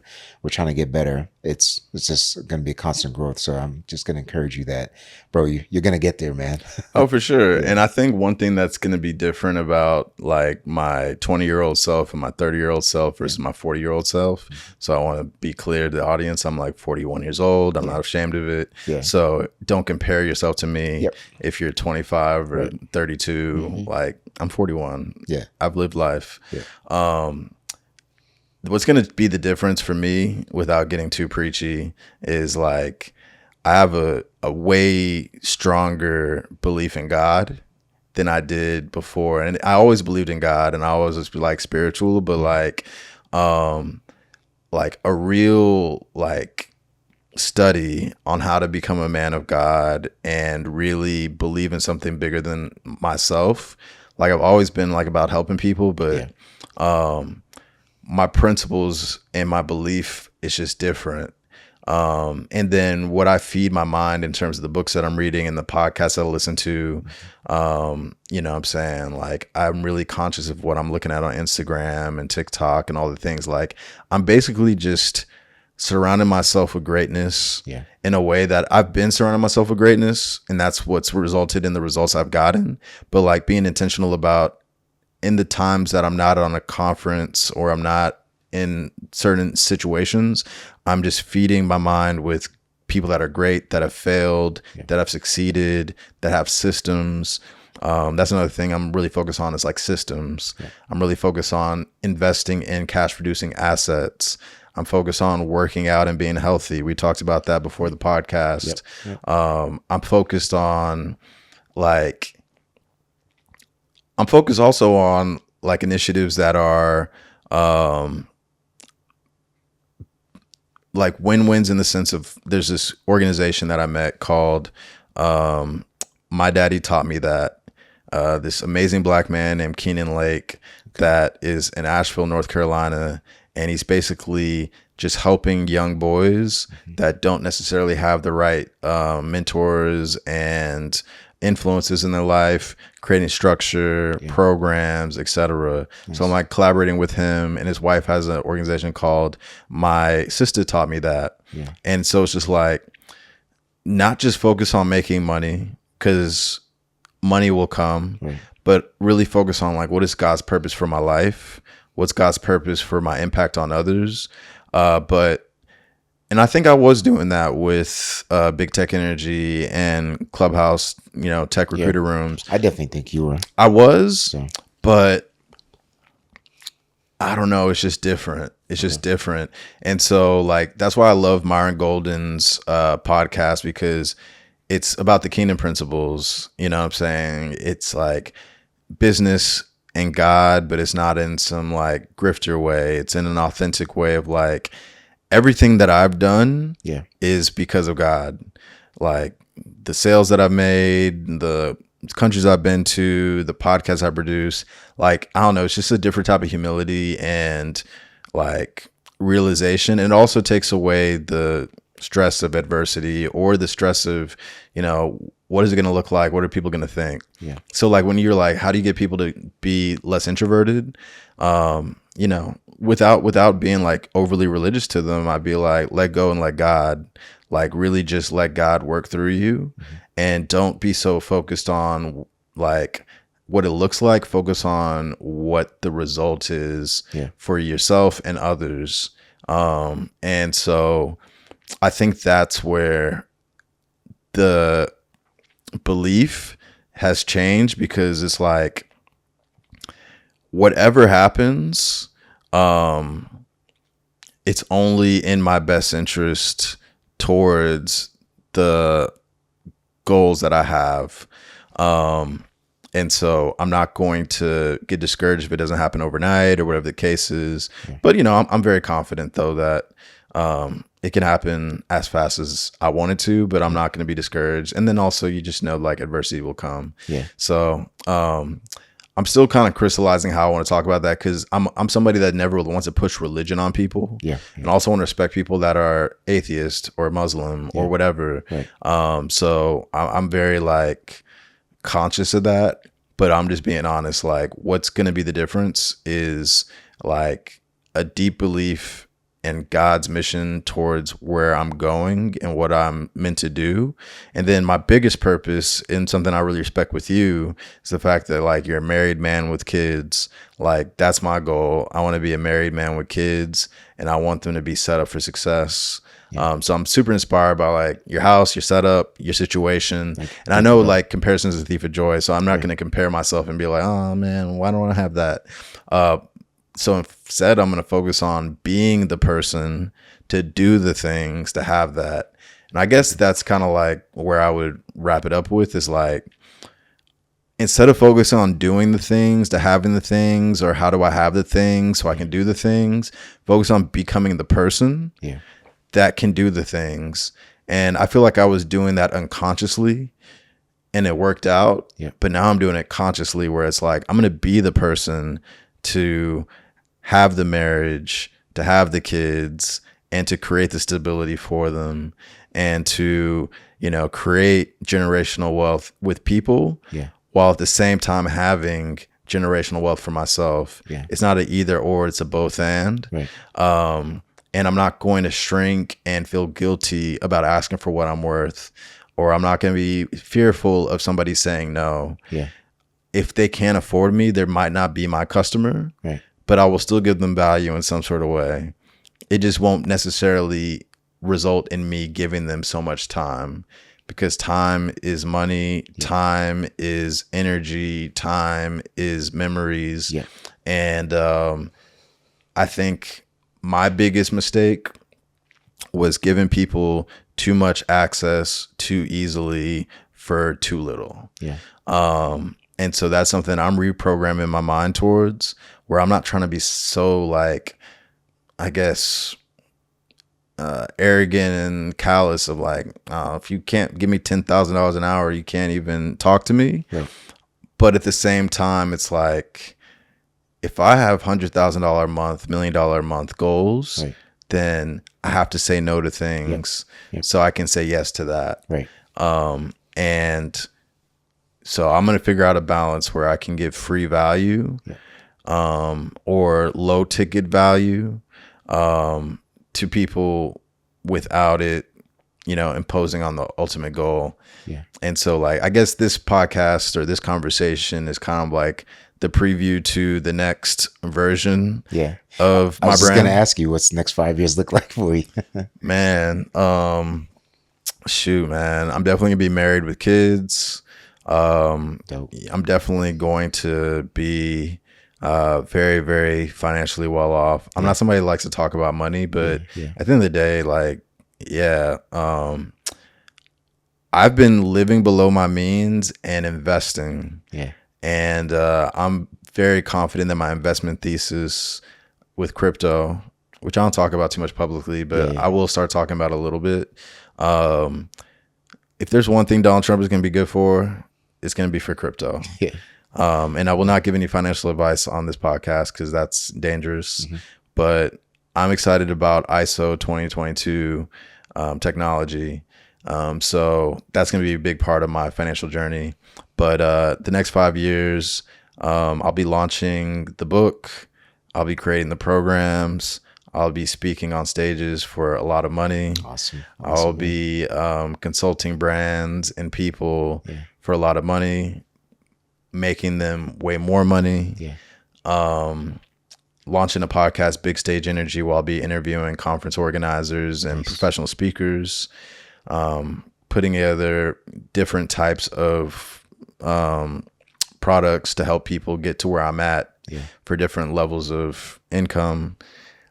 trying to get better, it's just going to be a constant growth. So I'm just going to encourage you that, bro, you're going to get there, man. Oh, for sure. Yeah. And I think one thing that's going to be different about like my 20-year-old self and my 30-year-old self versus my 40-year-old self. So I want to be clear to the audience. I'm like 41 years old. I'm not ashamed of it. Yeah. So don't compare yourself to me if you're 25 or 32. Mm-hmm. Like I'm 41. Yeah. I've lived life. Yeah. What's going to be the difference for me, without getting too preachy, is like I have a way stronger belief in God than I did before. And I always believed in God and I always was like spiritual, but like a real like study on how to become a man of God and really believe in something bigger than myself. Like I've always been like about helping people, but my principles and my belief is just different. And then what I feed my mind in terms of the books that I'm reading and the podcasts that I listen to, you know what I'm saying? Like, I'm really conscious of what I'm looking at on Instagram and TikTok and all the things. Like, I'm basically just surrounding myself with greatness Yeah. in a way that I've been surrounding myself with greatness. And that's what's resulted in the results I've gotten. But like being intentional about in the times that I'm not on a conference or I'm not in certain situations, I'm just feeding my mind with people that are great, that have failed, that have succeeded, that have systems. That's another thing I'm really focused on is like systems. I'm really focused on investing in cash producing assets. I'm focused on working out and being healthy. We talked about that before the podcast. I'm focused on like, I'm focused also on like initiatives that are like win-wins in the sense of there's this organization that I met called My Daddy Taught Me That. This amazing black man named Keenan Lake that is in Asheville, North Carolina. And he's basically just helping young boys that don't necessarily have the right mentors and influences in their life, creating structure, programs, etc. So I'm like collaborating with him, and his wife has an organization called My Sister Taught Me That. And so it's just like not just focus on making money because money will come, but really focus on like what is God's purpose for my life? What's God's purpose for my impact on others? And I think I was doing that with Big Tech Energy and Clubhouse, you know, tech recruiter rooms. I definitely think you were. I was, but I don't know. It's just different. It's just different. And so like, that's why I love Myron Golden's podcast, because it's about the kingdom principles. You know what I'm saying? It's like business and God, but it's not in some like grifter way. It's in an authentic way of like, everything that I've done is because of God. Like the sales that I've made, the countries I've been to, the podcasts I produce, like, I don't know, it's just a different type of humility and like realization. It also takes away the stress of adversity or the stress of, you know, what is it going to look like? What are people going to think? So like when you're like, how do you get people to be less introverted? You know, without being like overly religious to them, I'd be like, let go and let God, like really just let God work through you, and don't be so focused on like what it looks like. Focus on what the result is for yourself and others. And so I think that's where the belief has changed, because it's like, whatever happens, it's only in my best interest towards the goals that I have. And so I'm not going to get discouraged if it doesn't happen overnight or whatever the case is. But, you know, I'm very confident, though, that it can happen as fast as I want it to, but I'm not going to be discouraged. And then also, you just know, like, adversity will come. So I'm still kind of crystallizing how I want to talk about that, because I'm somebody that never wants to push religion on people. And also want to respect people that are atheist or Muslim or whatever. So I'm very like conscious of that, but I'm just being honest. Like, what's going to be the difference is like a deep belief in God's mission towards where I'm going and what I'm meant to do. And then my biggest purpose, and something I really respect with you, is the fact that like you're a married man with kids. Like, that's my goal. I want to be a married man with kids, and I want them to be set up for success. So I'm super inspired by like your house, your setup, your situation. And I know like comparison is a thief of joy. So I'm not going to compare myself and be like, oh man, why don't I have that? So instead, I'm going to focus on being the person to do the things to have that. And I guess that's kind of like where I would wrap it up with, is like, instead of focusing on doing the things to having the things, or how do I have the things so I can do the things, focus on becoming the person that can do the things. And I feel like I was doing that unconsciously, and it worked out. But now I'm doing it consciously, where it's like, I'm going to be the person to have the marriage, to have the kids, and to create the stability for them and to, create generational wealth with people Yeah. while at the same time having generational wealth for myself. Yeah. It's not an either or, it's a both and. Right. And I'm not going to shrink and feel guilty about asking for what I'm worth, or I'm not going to be fearful of somebody saying no. Yeah. If they can't afford me, there might not be my customer, Right. but I will still give them value in some sort of way. It just won't necessarily result in me giving them so much time, because time is money, time is energy, time is memories. Yeah. And I think my biggest mistake was giving people too much access too easily for too little. Yeah. And so that's something I'm reprogramming my mind towards, where I'm not trying to be so, like, I guess, arrogant and callous of like, if you can't give me $10,000 an hour, you can't even talk to me. Right. But at the same time, it's like, if I have $100,000 a month, $1 million a month goals, Right. then I have to say no to things Yep. so I can say yes to that. Right. And so I'm going to figure out a balance where I can give free value, or low ticket value, to people without it, imposing on the ultimate goal. Yeah. And so, like, I guess this podcast or this conversation is kind of like the preview to the next version Yeah. of I my was just brand. gonna ask you, what's the next 5 years look like for you? Man, shoot, man, I'm definitely gonna be married with kids. Dope. I'm definitely going to be very, very financially well off. I'm not somebody that likes to talk about money, but Yeah. at the end of the day, like, I've been living below my means and investing. Yeah. And I'm very confident that my investment thesis with crypto, which I don't talk about too much publicly, but Yeah. I will start talking about a little bit. If there's one thing Donald Trump is going to be good for, it's going to be for crypto. Yeah. And I will not give any financial advice on this podcast because that's dangerous. But I'm excited about ISO 2022 technology. So that's going to be a big part of my financial journey. But the next 5 years, I'll be launching the book. I'll be creating the programs. I'll be speaking on stages for a lot of money. Awesome. I'll be consulting brands and people for a lot of money, making them way more money. Yeah. Launching a podcast, Big Stage Energy, where I'll be interviewing conference organizers and professional speakers, putting together different types of products to help people get to where I'm at for different levels of income.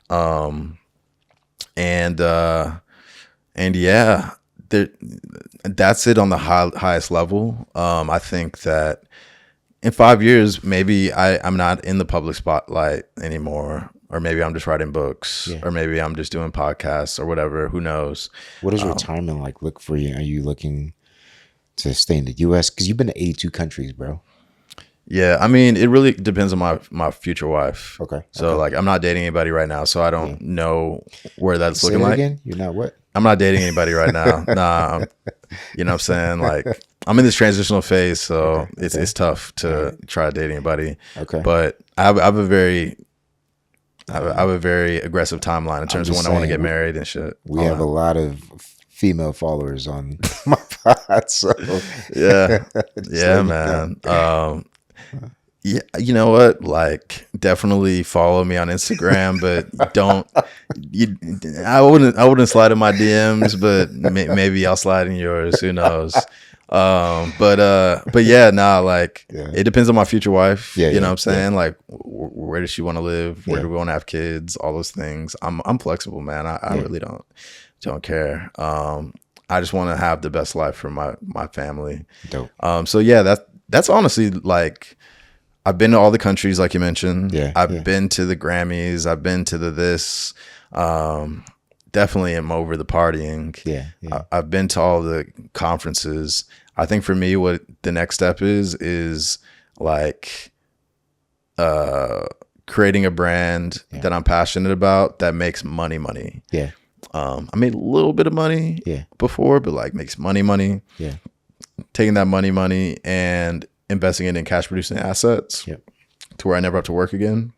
And yeah, that's it on the highest level. I think that in 5 years, maybe I'm not in the public spotlight anymore, or maybe I'm just writing books, or maybe I'm just doing podcasts or whatever. Who knows? What does retirement like look for you? Are you looking to stay in the U.S.? Because you've been to 82 countries, bro. Yeah, I mean, it really depends on my future wife. Okay. So like, I'm not dating anybody right now, so I don't know where that's looking like. Again? You're not what? I'm not dating anybody right now. Nah, you know what I'm saying? Like, I'm in this transitional phase, so it's tough to try to date anybody. Okay. But I have a very aggressive timeline in terms of when I want to get married and shit. We have a lot of female followers on my pod, so yeah, man. Yeah, you know what? Like, definitely follow me on Instagram, but I wouldn't slide in my DMs, but maybe I'll slide in yours. Who knows? But yeah, like, it depends on my future wife. You know what I'm saying? Like, where does she want to live? Where do we want to have kids? All those things. I'm flexible, man. I really don't care. I just want to have the best life for my family. Dope. So yeah, that's honestly, like, I've been to all the countries, like you mentioned. I've been to the Grammys. I've been to this. Definitely am over the partying. I've been to all the conferences. I think for me, what the next step is like creating a brand that I'm passionate about that makes money. I made a little bit of money Yeah. before, but like makes money. Yeah. Taking that money and investing it in cash producing assets Yep. to where I never have to work again.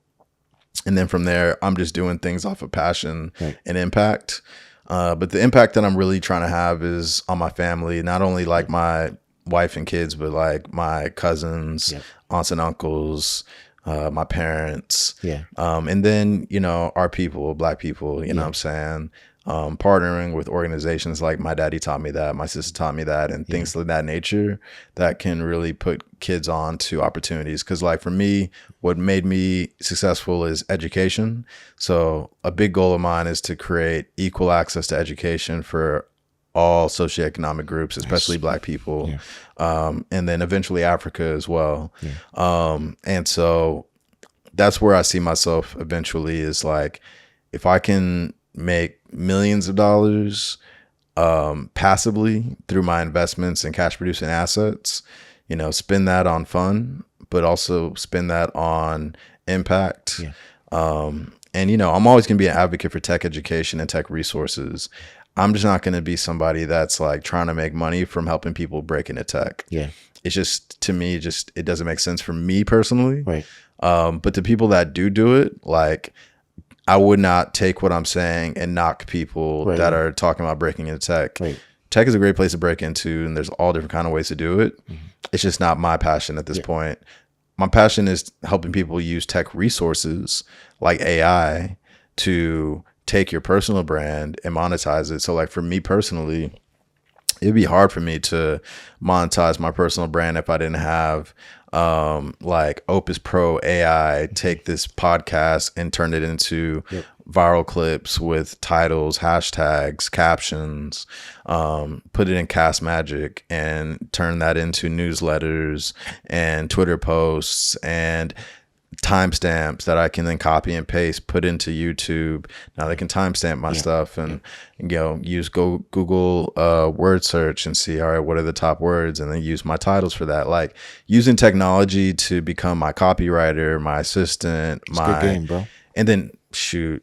And then from there, I'm just doing things off of passion Right. and impact. But the impact that I'm really trying to have is on my family, not only like my wife and kids, but like my cousins, Yep. aunts and uncles, my parents. Yeah. And then, you know, our people, Black people, you know what I'm saying? Partnering with organizations like my daddy taught me that, my sister taught me that, and things of that nature that can really put kids on to opportunities. Because like for me, what made me successful is education. So a big goal of mine is to create equal access to education for all socioeconomic groups, especially Black people, and then eventually Africa as well. And so that's where I see myself eventually, is like, if I can make millions of dollars passively through my investments in cash producing assets, you know, spend that on fun, but also spend that on impact. And, you know, I'm always going to be an advocate for tech education and tech resources. I'm just not going to be somebody that's like trying to make money from helping people break into tech. It's just, to me, just, it doesn't make sense for me personally. Right. But the people that do it, like, I would not take what I'm saying and knock people that are talking about breaking into tech. Tech is a great place to break into, and there's all different kind of ways to do it. It's just not my passion at this point. My passion is helping people use tech resources like AI to take your personal brand and monetize it. So like for me personally, it'd be hard for me to monetize my personal brand if I didn't have like Opus Pro AI take this podcast and turn it into viral clips with titles, hashtags, captions, put it in Cast Magic and turn that into newsletters and Twitter posts and timestamps that I can then copy and paste, put into YouTube. Now they can timestamp my stuff and you know, use Google word search and see, all right, what are the top words, and then use my titles for that. Like using technology to become my copywriter, my assistant, It's a good game, bro. and then shoot,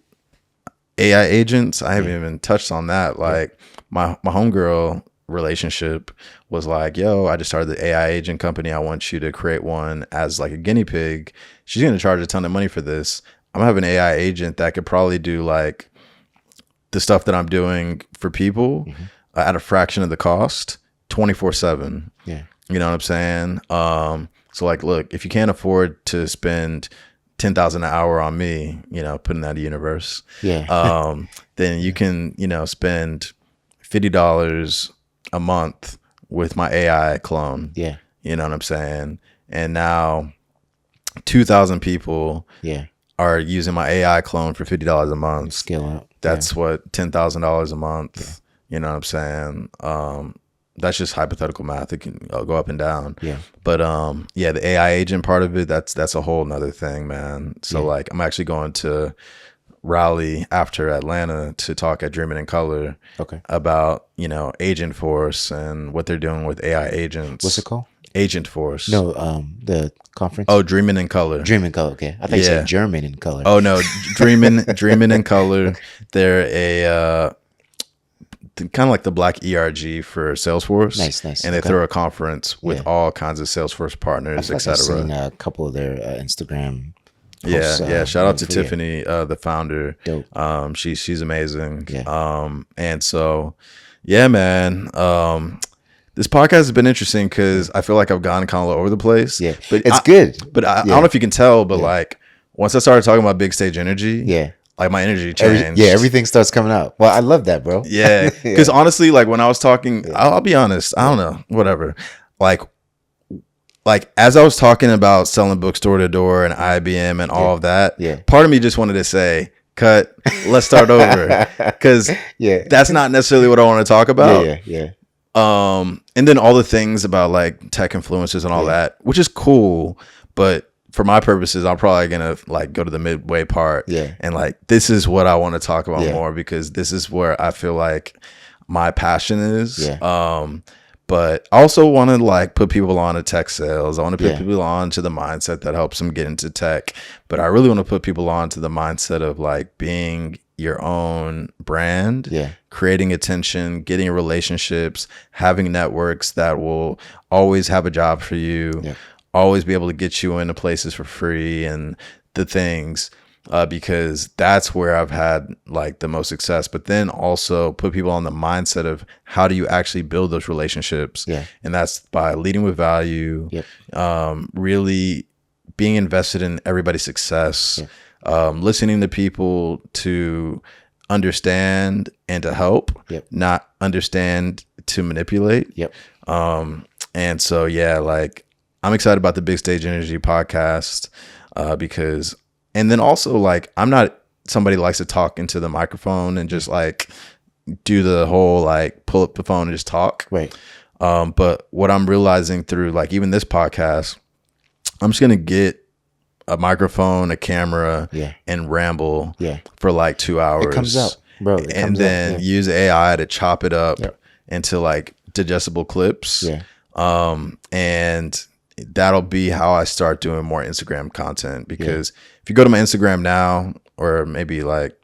AI agents. I haven't even touched on that. Like my homegirl relationship was like, yo, I just started the AI agent company. I want you to create one as like a guinea pig. She's going to charge a ton of money for this. I'm gonna have an AI agent that could probably do like the stuff that I'm doing for people at a fraction of the cost, 24/7. Yeah. You know what I'm saying? So like, look, if you can't afford to spend 10,000 an hour on me, you know, putting that in the universe, then you can, you know, spend $50 a month with my AI clone. Yeah. You know what I'm saying? And now 2,000 people are using my AI clone for $50 a month. Scale up. That's what, $10,000 a month. You know what I'm saying? That's just hypothetical math. It can go up and down. But the AI agent part of it, that's a whole nother thing, man. So like, I'm actually going to Raleigh after Atlanta to talk at Dreaming in Color about, you know, Agent Force and what they're doing with AI agents. What's it called? Agent Force. No, the conference. Oh, Dreaming in Color. Dreaming in Color. Okay, I thought you said German in Color. Oh no, Dreaming in Color. They're a kind of like the Black ERG for Salesforce. Nice. And they throw a conference with all kinds of Salesforce partners, etc. I've seen a couple of their Instagram posts, Shout out to Tiffany, the founder. Dope. She's amazing. And so, yeah, man. This podcast has been interesting because I feel like I've gone kind of all over the place. Yeah, but it's good. But I don't know if you can tell, but like once I started talking about big stage energy, like my energy changed. Everything starts coming out. Well, I love that, bro. Yeah, because honestly, like when I was talking, I'll be honest. I don't know, whatever. Like as I was talking about selling books door to door and IBM and all of that, part of me just wanted to say, cut, let's start over, because that's not necessarily what I want to talk about. And then all the things about like tech influencers and all that, which is cool, but for my purposes, I'm probably gonna like go to the midway part, and like this is what I want to talk about more, because this is where I feel like my passion is. But I also want to like put people on to tech sales. I want to put people on to the mindset that helps them get into tech. But I really want to put people on to the mindset of like being your own brand, Yeah. creating attention, getting relationships, having networks that will always have a job for you, Yeah. always be able to get you into places for free and the things, because that's where I've had like the most success. But then also put people on the mindset of how do you actually build those relationships? Yeah. And that's by leading with value, Yep. really being invested in everybody's success, listening to people to understand and to help, Yep. not understand to manipulate. Yep. And so, yeah, like I'm excited about the Big Stage Energy podcast, because, and then also like, I'm not somebody who likes to talk into the microphone and just like do the whole, like pull up the phone and just talk. Right. But what I'm realizing through like even this podcast, I'm just going to get a microphone, a camera, Yeah. and ramble Yeah. for like 2 hours. It comes out, bro. It And comes then out. use AI to chop it up Yep. into like digestible clips. Yeah. And that'll be how I start doing more Instagram content, because if you go to my Instagram now, or maybe like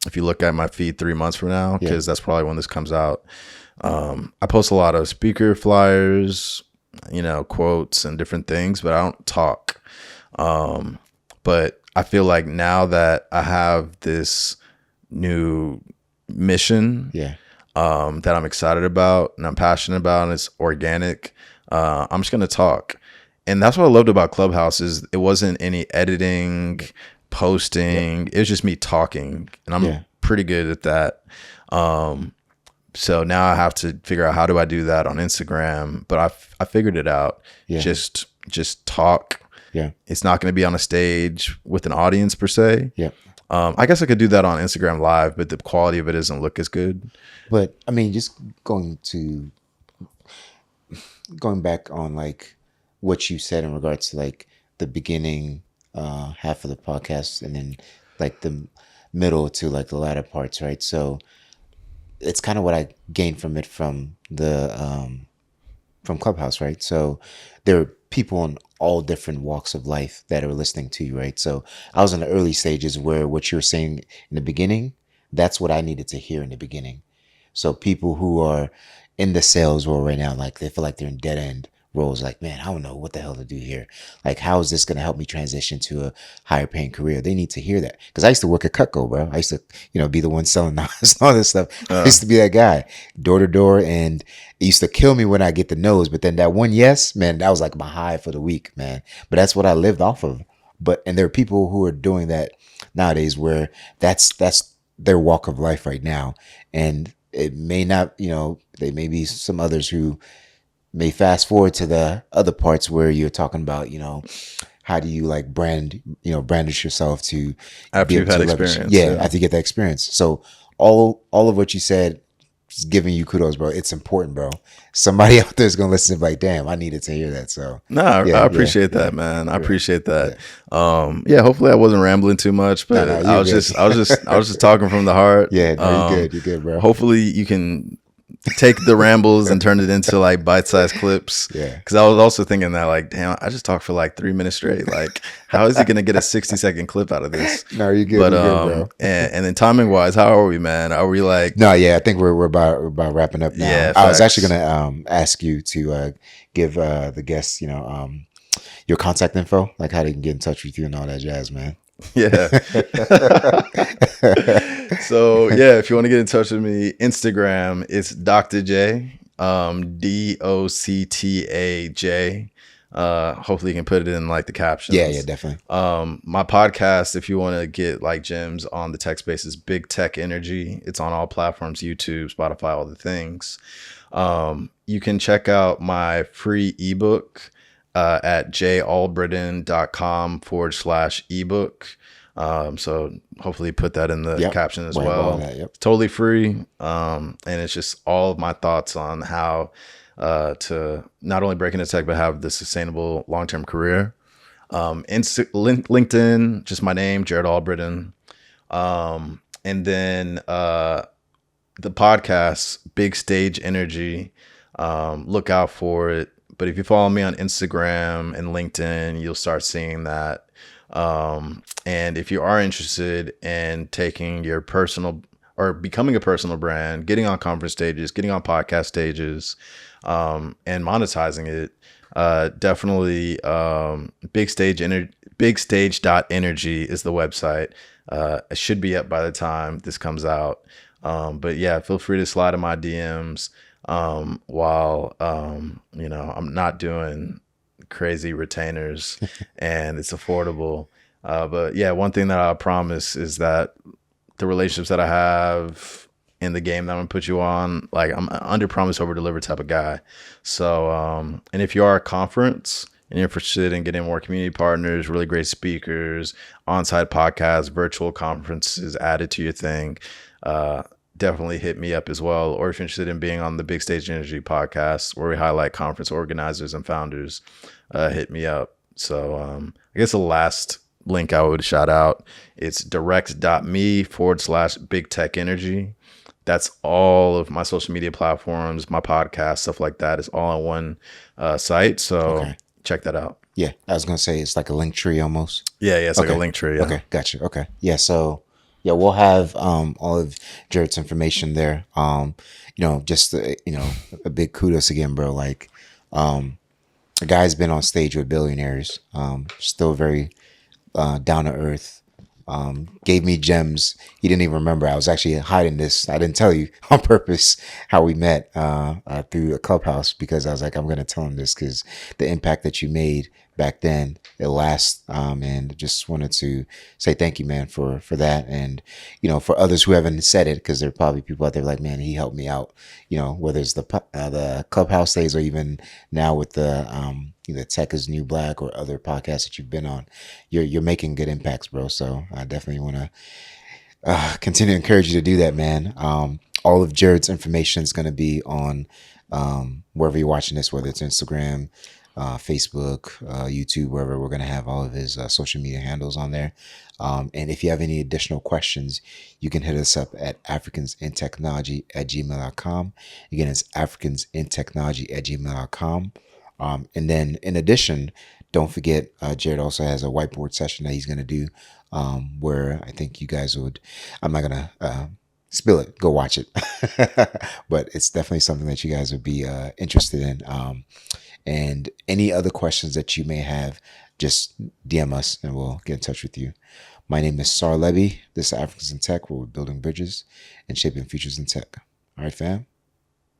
if you look at my feed 3 months from now, because that's probably when this comes out, I post a lot of speaker flyers, you know, quotes and different things, but I don't talk. But I feel like now that I have this new mission, that I'm excited about and I'm passionate about, and it's organic, I'm just gonna talk. And that's what I loved about Clubhouse is it wasn't any editing, posting. It was just me talking, and I'm pretty good at that. So now I have to figure out how do I do that on Instagram, but I figured it out. Just talk. It's not going to be on a stage with an audience per se. I guess I could do that on Instagram Live, but the quality of it doesn't look as good. But I mean, just going back on like what you said in regards to like the beginning half of the podcast, and then like the middle to like the latter parts, right? So it's kind of what I gained from it from the from Clubhouse, right? So there are people in all different walks of life that are listening to you, right? So I was in the early stages where what you were saying in the beginning, that's what I needed to hear in the beginning. So people who are in the sales role right now, like they feel like they're in dead end roles, like, man, I don't know what the hell to do here. Like, how is this going to help me transition to a higher paying career? They need to hear that. Because I used to work at Cutco, bro. I used to, be the one selling knives and all this stuff. I used to be that guy, door to door. And it used to kill me when I get the no's. But then that one yes, man, that was like my high for the week, man. But that's what I lived off of. And there are people who are doing that nowadays where that's their walk of life right now. And it may not, there may be some others who may fast forward to the other parts where you're talking about, how do you like brandish yourself to after you've had experience. After you get that experience. So all of what you said is giving you kudos, bro. It's important, bro. Somebody out there is gonna listen and be like, damn, I needed to hear that. So I appreciate that, man. I appreciate that. Hopefully I wasn't rambling too much, but I was just talking from the heart. You're good, bro. Hopefully you can take the rambles and turn it into like bite-sized clips. Because I was also thinking that like, damn, I just talked for like 3 minutes straight. Like, how is he gonna get a 60-second clip out of this? No, you're good. But you're good, bro. and then timing wise, how are we, man? Are we like? No, I think we're about wrapping up now. Yeah, I was actually gonna ask you to give the guests, your contact info, like how they can get in touch with you and all that jazz, man. So if you want to get in touch with me, Instagram, it's Dr. J, DOCTAJ. Hopefully you can put it in like the captions. Yeah, definitely. My podcast, if you want to get like gems on the tech space, is Big Tech Energy. It's on all platforms, YouTube, Spotify, all the things. You can check out my free ebook at jalbritton.com/ebook. So hopefully put that in the caption as well. It's totally free. And it's just all of my thoughts on how to not only break into tech, but have the sustainable long-term career. LinkedIn, just my name, Jarrett Albritton. And then the podcast, Big Stage Energy. Look out for it. But if you follow me on Instagram and LinkedIn, you'll start seeing that. And if you are interested in taking your personal or becoming a personal brand, getting on conference stages, getting on podcast stages, and monetizing it, definitely big stage dot energy is the website. It should be up by the time this comes out. But yeah, feel free to slide in my DMs while I'm not doing crazy retainers and it's affordable. But yeah, one thing that I promise is that the relationships that I have in the game that I'm gonna put you on, like I'm an under promise over deliver type of guy. So and if you are a conference and you're interested in getting more community partners, really great speakers, on-site podcasts, virtual conferences added to your thing, definitely hit me up as well. Or if you're interested in being on the Big Stage Energy podcast where we highlight conference organizers and founders, hit me up. So I guess the last link I would shout out, it's direct.me/big tech energy. That's all of my social media platforms, my podcast, stuff like that is all on one site. So Okay. check that out. Yeah, I was gonna say it's like a link tree almost. Yeah, it's like a Okay. link tree. Yeah. Okay, gotcha. Okay. Yeah, so yeah, we'll have all of Jarrett's information there. Just a big kudos again, bro. Like the guy's been on stage with billionaires, still very down to earth. Gave me gems. He didn't even remember. I was actually hiding this. I didn't tell you on purpose how we met through a clubhouse because I was like, I'm going to tell him this because the impact that you made back then, it lasts. And just wanted to say thank you, man, for that. And, for others who haven't said it, because there are probably people out there like, man, he helped me out, whether it's the clubhouse days or even now with the, Tech is New Black or other podcasts that you've been on, you're making good impacts, bro. So I definitely want to continue to encourage you to do that, man. All of Jarrett's information is going to be on wherever you're watching this, whether it's Instagram, Facebook, YouTube, wherever. We're going to have all of his social media handles on there. And if you have any additional questions, you can hit us up at africansintechnology@gmail.com. Again, it's africansintechnology@gmail.com. And then in addition, don't forget, Jarrett also has a whiteboard session that he's going to do where I think you guys would, I'm not going to spill it, go watch it. But it's definitely something that you guys would be interested in. And any other questions that you may have, just DM us and we'll get in touch with you. My name is Sahr Lebbie. This is Africans in Tech, where we're building bridges and shaping futures in tech. All right, fam.